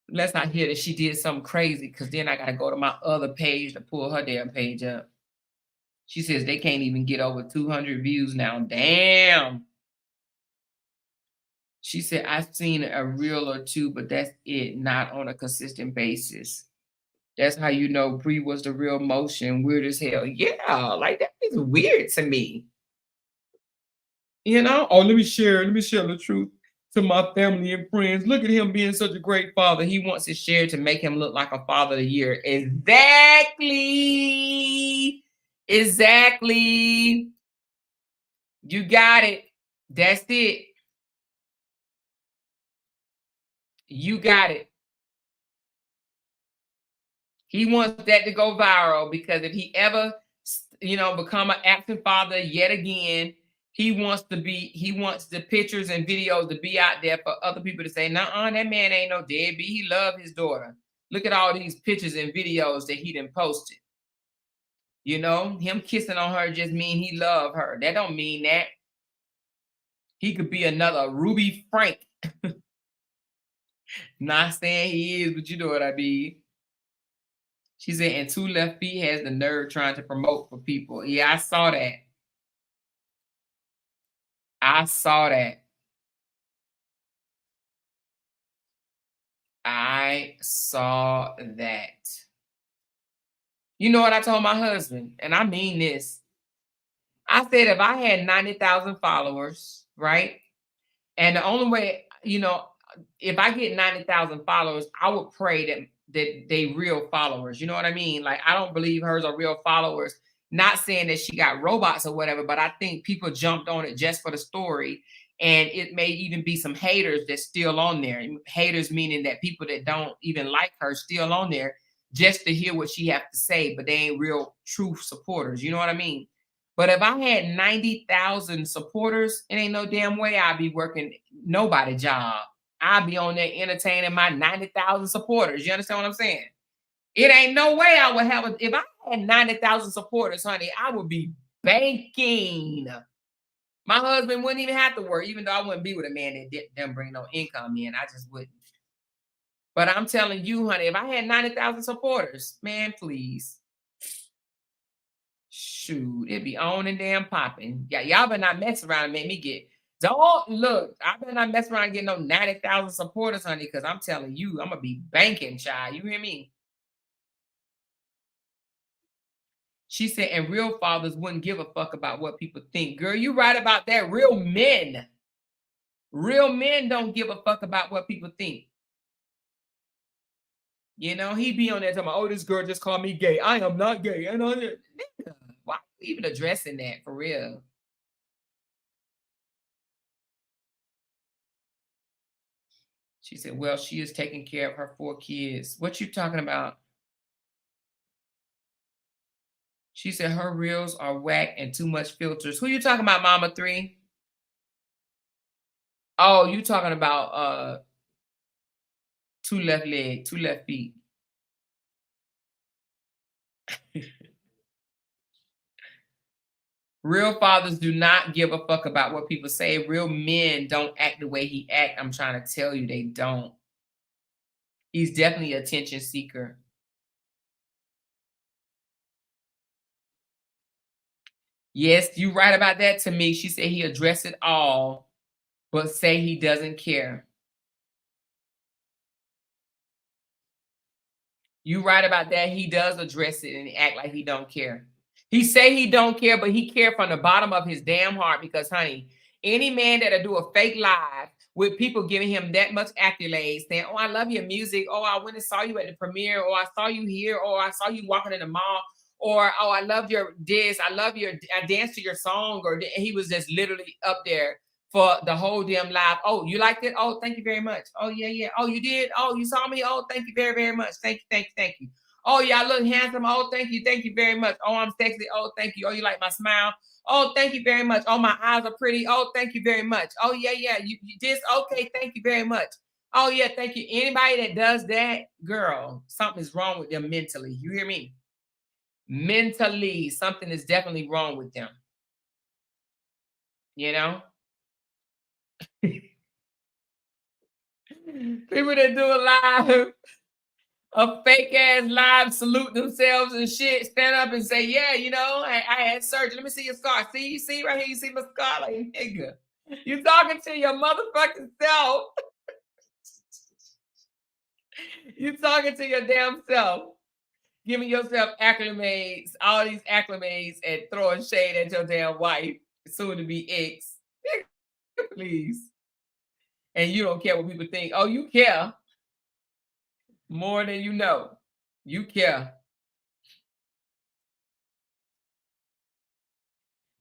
unless I hear that she did something crazy, because then I got to go to my other page to pull her damn page up. She says they can't even get over 200 views now. Damn. She said, I've seen a reel or two, but that's it, not on a consistent basis. That's how you know Bree was the real motion. Weird as hell. Yeah, like that is weird to me. You know? Oh, let me share the truth to my family and friends. Look at him being such a great father. He wants it shared to make him look like a father of the year. Exactly. You got it. That's it. You got it. He wants that to go viral because if he ever, become an absent father yet again, he wants the pictures and videos to be out there for other people to say, "Nuh-uh, that man ain't no deadbeat. He loved his daughter. Look at all these pictures and videos that he done posted. You know, him kissing on her just mean he loved her. That don't mean that. He could be another Ruby Frank. Not saying he is, but you know what I mean." She said, and 2 left feet has the nerve trying to promote for people. Yeah, I saw that. I saw that. I saw that. You know what I told my husband? And I mean this. I said, if I had 90,000 followers, right? And the only way, if I get 90,000 followers, I would pray that they real followers. You know what I mean? Like, I don't believe hers are real followers. Not saying that she got robots or whatever, but I think people jumped on it just for the story. And it may even be some haters that's still on there. Haters meaning that people that don't even like her still on there just to hear what she have to say, but they ain't real true supporters. You know what I mean? But if I had 90,000 supporters, it ain't no damn way I'd be working nobody job. I'd be on there entertaining my 90,000 supporters. You understand what I'm saying? It ain't no way I would have if I had 90,000 supporters, honey, I would be banking. My husband wouldn't even have to work, even though I wouldn't be with a man that didn't bring no income in. I just wouldn't. But I'm telling you, honey, if I had 90,000 supporters, man, please. Shoot, it be on and damn popping. Yeah, y'all better not mess around and make me get. Don't look. I better not mess around and get no 90,000 supporters, honey, because I'm telling you, I'm gonna be banking, child. You hear me? She said, and real fathers wouldn't give a fuck about what people think. Girl, you right about that. Real men don't give a fuck about what people think. You know, he be on there talking about, oh, this girl just called me gay. I am not gay. And why are you even addressing that for real? She said, well, she is taking care of her 4 kids. What you talking about? She said her reels are whack and too much filters. Who you talking about, Mama 3? Oh, you talking about 2 left leg, 2 left feet. Real fathers do not give a fuck about what people say. Real men don't act the way he act. I'm trying to tell you, they don't. He's definitely an attention seeker. Yes, you right about that to me. She said he addressed it all, but say he doesn't care. You right about that. He does address it and act like he don't care. He say he don't care, but he care from the bottom of his damn heart because, honey, any man that'll do a fake live with people giving him that much accolades, saying, oh, I love your music. Oh, I went and saw you at the premiere. Or I saw you here. Or I saw you walking in the mall. Or, oh, I love your this. I danced to your song. Or he was just literally up there for the whole damn live. Oh, you liked it? Oh, thank you very much. Oh, yeah. Oh, you did? Oh, you saw me? Oh, thank you very, very much. Thank you. Oh, yeah, I look handsome. Oh, thank you very much. Oh, I'm sexy. Oh, thank you. Oh, you like my smile? Oh, thank you very much. Oh, my eyes are pretty. Oh, thank you very much. Oh, yeah. You did? Okay, thank you very much. Oh, yeah, thank you. Anybody that does that, girl, something is wrong with them mentally. You hear me? Mentally, something is definitely wrong with them. You know? People that do a fake ass live, salute themselves and shit, stand up and say, yeah, I had surgery. Let me see your scar. See right here, you see my scar? Like, nigga, you talking to your motherfucking self. You talking to your damn self. Giving yourself acclimates, all these acclimates, and throwing shade at your damn wife, soon to be ex. Please. And you don't care what people think. Oh, you care. More than you know. You care.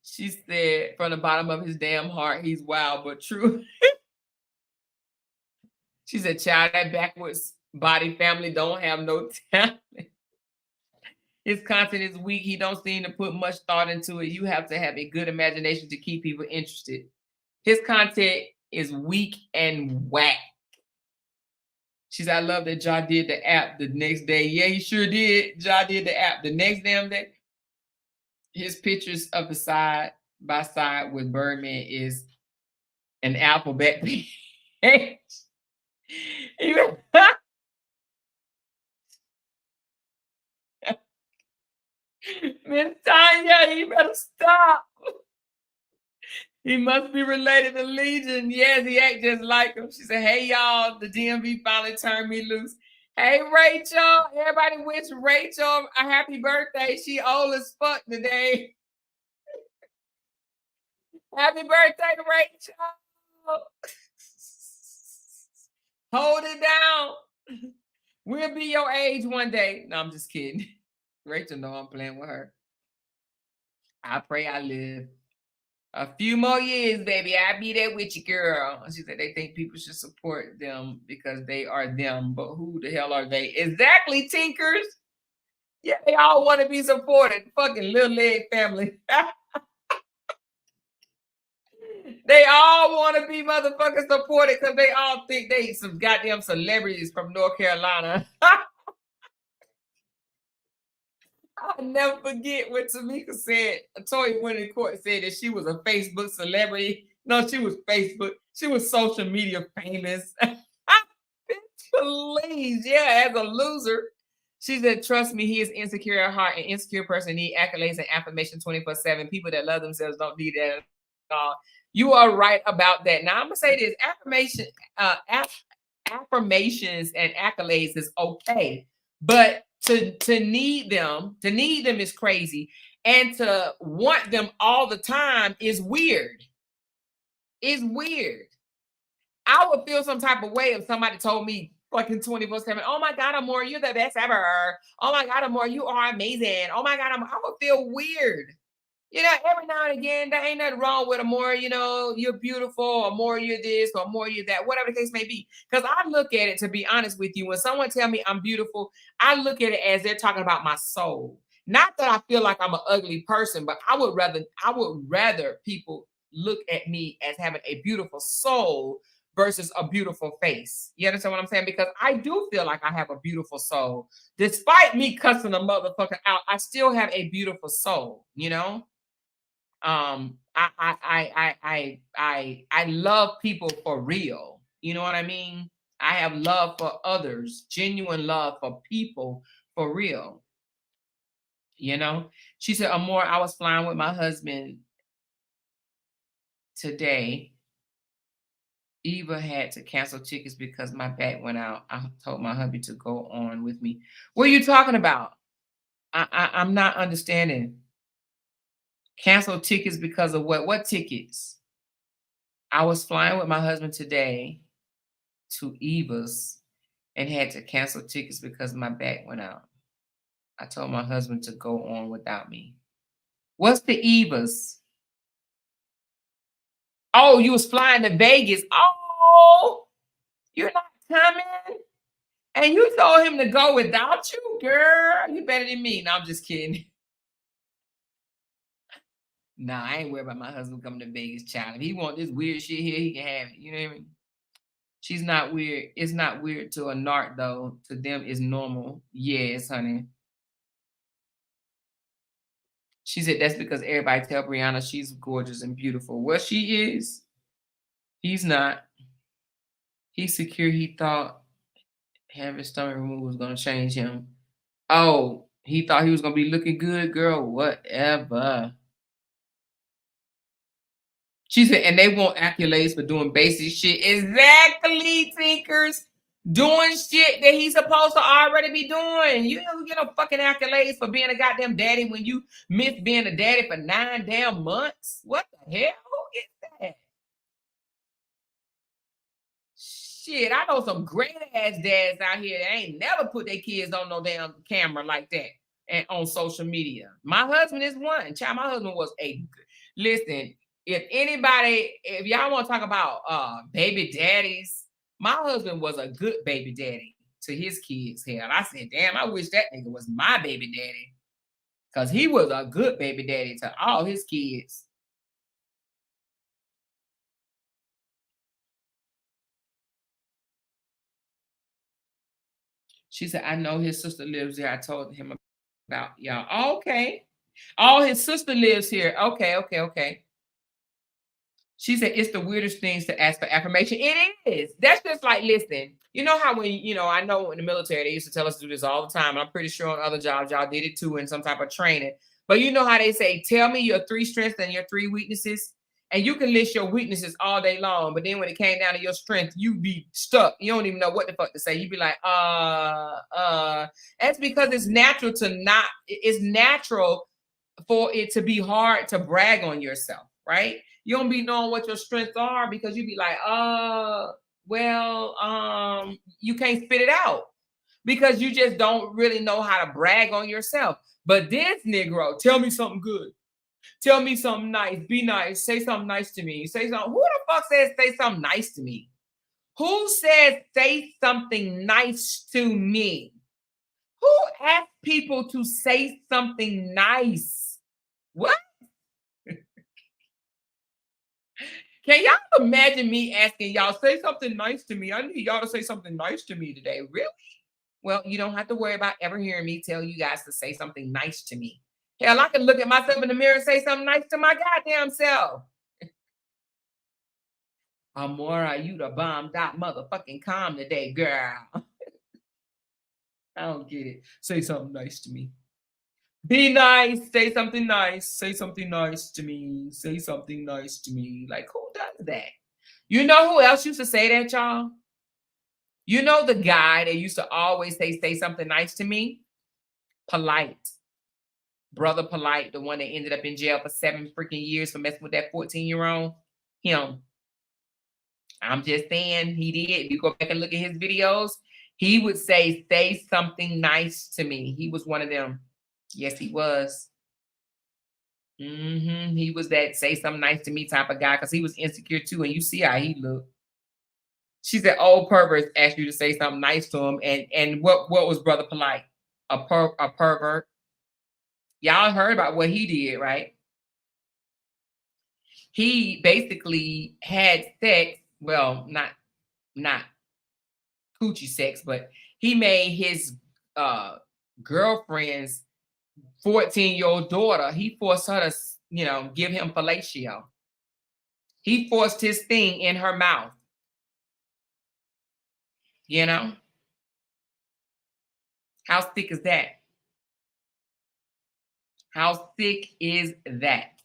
She said, from the bottom of his damn heart, he's wild but true. She said, child, that backwards body family don't have no talent. His content is weak. He don't seem to put much thought into it. You have to have a good imagination to keep people interested. His content is weak and whack. She said, I love that Ja did the app the next day. Yeah, he sure did. Ja did the app the next damn day. His pictures of the side by side with Birdman is an alphabet page. Miss Tanya, you better stop. He must be related to Legion. Yes, he act just like him. She said, hey, y'all, the DMV finally turned me loose. Hey, Rachel. Everybody wish Rachel a happy birthday. She old as fuck today. Happy birthday, Rachel. Hold it down. We'll be your age one day. No, I'm just kidding. Rachel know I'm playing with her. I pray I live a few more years, baby. I'll be there with you, girl. She said they think people should support them because they are them. But who the hell are they? Exactly, Tinkers. Yeah, they all want to be supported. Fucking little leg family. They all want to be motherfucking supported because they all think they some goddamn celebrities from North Carolina. I'll never forget what Tamika said. Toya went in court and said that she was a Facebook celebrity. No, she was Facebook. She was social media famous. Please, yeah, as a loser. She said, trust me, he is insecure at heart. An insecure person need accolades and affirmation 24/7. People that love themselves don't need that at all. You are right about that. Now I'm gonna say this: affirmations and accolades is okay, but to need them is crazy, and to want them all the time is weird. It's weird. I would feel some type of way if somebody told me fucking 24/7, oh my God, Amor, you're the best ever. Oh my God, Amor, you are amazing. Oh my God, I would feel weird. You know, every now and again, there ain't nothing wrong with Amor, you know, you're beautiful, or more you're this, or more you're that, whatever the case may be. Because I look at it, to be honest with you, when someone tell me I'm beautiful, I look at it as they're talking about my soul. Not that I feel like I'm an ugly person, but I would rather people look at me as having a beautiful soul versus a beautiful face. You understand what I'm saying? Because I do feel like I have a beautiful soul. Despite me cussing a motherfucker out, I still have a beautiful soul, you know? I love people for real. You know what I mean? I have love for others, genuine love for people for real. You know, she said, Amor, I was flying with my husband today. Eva had to cancel tickets because my back went out. I told my hubby to go on with me. What are you talking about? I'm not understanding. Cancel tickets because of what? What tickets? I was flying with my husband today to Eva's and had to cancel tickets because my back went out. I told my husband to go on without me. What's the Eva's? Oh, you was flying to Vegas. Oh, you're not coming? And you told him to go without you? Girl, you better than me. No, I'm just kidding. Nah, I ain't worried about my husband coming to Vegas, child. If he want this weird shit here, he can have it. You know what I mean? She's not weird. It's not weird to a narc, though. To them, it's normal. Yes, honey. She said that's because everybody tell Brianna she's gorgeous and beautiful. Well, she is. He's not. He's secure. He thought having his stomach removed was going to change him. Oh, he thought he was going to be looking good, girl. Whatever. She said, and they want accolades for doing basic shit. Exactly, Tinkers. Doing shit that he's supposed to already be doing. You don't get no fucking accolades for being a goddamn daddy when you missed being a daddy for 9 damn months. What the hell? Who is that? Shit, I know some great ass dads out here that ain't never put their kids on no damn camera like that and on social media. My husband is one. Child, my husband was listen, if y'all want to talk about baby daddies, my husband was a good baby daddy to his kids. Hell, I said, damn, I wish that nigga was my baby daddy. Because he was a good baby daddy to all his kids. She said, I know his sister lives there. I told him about y'all. Okay. Oh, his sister lives here. Okay. She said, it's the weirdest things to ask for affirmation. It is. That's just like, listen, you know how when, I know in the military, they used to tell us to do this all the time. And I'm pretty sure on other jobs, y'all did it too in some type of training. But you know how they say, tell me your 3 strengths and your 3 weaknesses. And you can list your weaknesses all day long, but then when it came down to your strength, you be stuck. You don't even know what the fuck to say. You be like, That's because it's natural to not, it's natural for it to be hard to brag on yourself, right? You don't be knowing what your strengths are because you be like, you can't spit it out because you just don't really know how to brag on yourself. But this Negro, tell me something good. Tell me something nice. Be nice. Say something nice to me. Say something. Who the fuck says say something nice to me? Who says say something nice to me? Who asked people to say something nice? What? Can y'all imagine me asking y'all, say something nice to me? I need y'all to say something nice to me today. Really? Well, you don't have to worry about ever hearing me tell you guys to say something nice to me. Hell, I can look at myself in the mirror and say something nice to my goddamn self. Amora, you the bomb dot motherfucking calm today, girl. I don't get it. Say something nice to me. Be nice. Say something nice. Say something nice to me. Say something nice to me. Like, who does that? You know who else used to say that, y'all? You know the guy that used to always say something nice to me? Polite. Brother Polite, the one that ended up in jail for 7 freaking years for messing with that 14-year-old. Him. I'm just saying he did. If you go back and look at his videos, he would say something nice to me. He was one of them. Yes, he was. He was that say something nice to me type of guy because he was insecure too. And you see how he looked. She said, old perverts asked you to say something nice to him. And what was Brother Polite? A pervert. Y'all heard about what he did, right? He basically had sex. Well, not coochie sex, but he made his girlfriend's 14-year-old daughter, he forced her to, give him fellatio. He forced his thing in her mouth. How sick is that? How sick is that?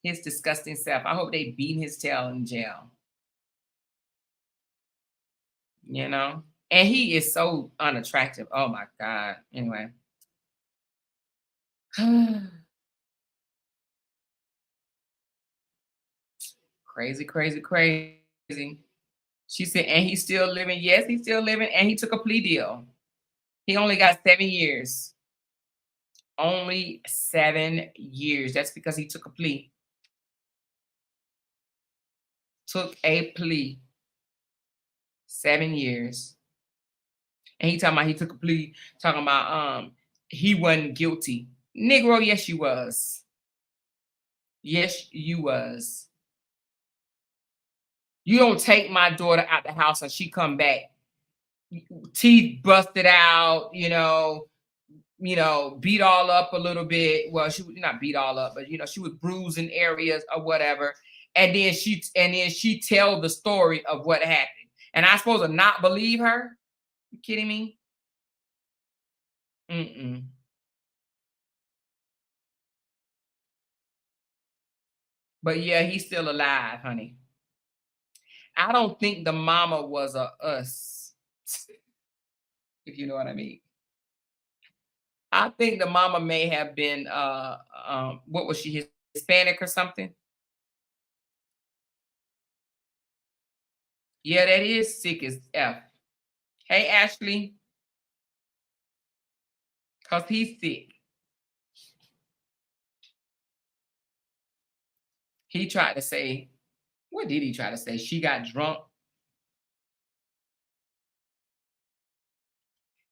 His disgusting self. I hope they beat his tail in jail. And he is so unattractive. Oh my God. Anyway. Crazy, crazy, crazy. She said, and he's still living. Yes, he's still living. And he took a plea deal. He only got 7 years. Only 7 years. That's because he took a plea. Took a plea. 7 years. And he talking about he took a plea, talking about he wasn't guilty. Negro, yes, you was. Yes, you was. You don't take my daughter out the house and she come back, teeth busted out, beat all up a little bit. Well, she would not beat all up, but she was bruising areas or whatever. And then she tell the story of what happened. And I supposed to not believe her? You kidding me? But yeah, he's still alive, honey. I don't think the mama was a us, if you know what I mean. I think the mama may have been, what was she, Hispanic or something? Yeah, that is sick as F. Hey, Ashley. Because he's sick. He tried to say, what did he try to say? She got drunk.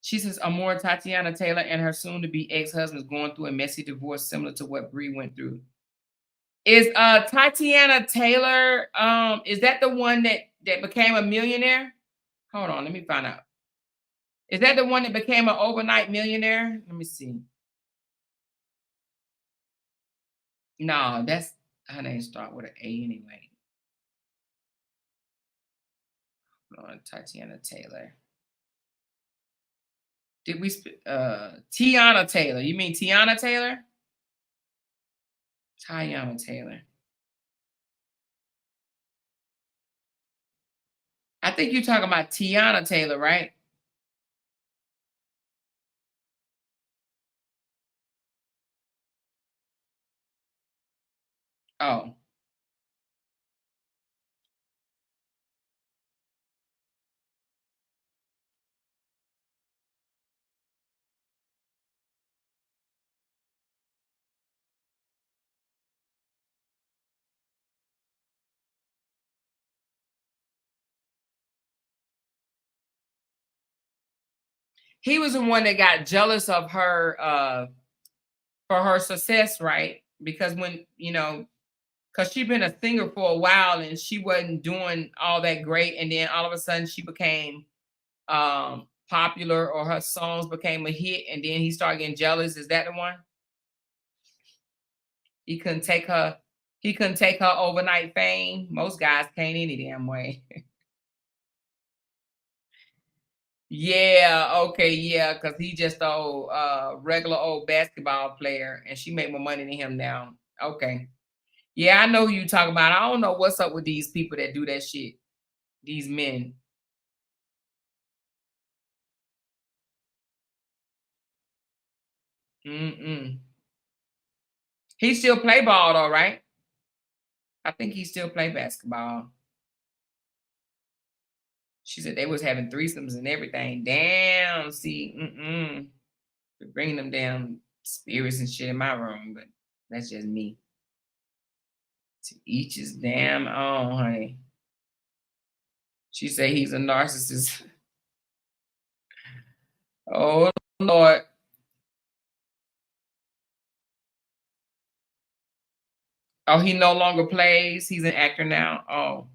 She says, Amor, Tatiana Taylor and her soon-to-be ex-husband is going through a messy divorce similar to what Bree went through. Is Tatiana Taylor, is that the one that became a millionaire? Hold on, let me find out. Is that the one that became an overnight millionaire? Let me see. No, that's, her name start with an A anyway. Hold on, Tatiana Taylor. Did we, Tiana Taylor? You mean Tiana Taylor? Tiana Taylor. I think you're talking about Tiana Taylor, right? Oh. He was the one that got jealous of her for her success, right? Because when, you know, because she'd been a singer for a while and she wasn't doing all that great. And then all of a sudden she became popular, or her songs became a hit, and then he started getting jealous. Is that the one? He couldn't take her overnight fame. Most guys can't any damn way. Yeah, okay, yeah, because he just a regular old basketball player, and she make more money than him now. Okay. Yeah, I know who you talking about. I don't know what's up with these people that do that shit. These men. Mm-mm. He still play ball though, right? I think he still play basketball. She said they was having threesomes and everything. Damn, see, bringing them damn spirits and shit in my room, but that's just me. To each his damn own, honey. She said he's a narcissist. Oh Lord. Oh, he no longer plays. He's an actor now. Oh.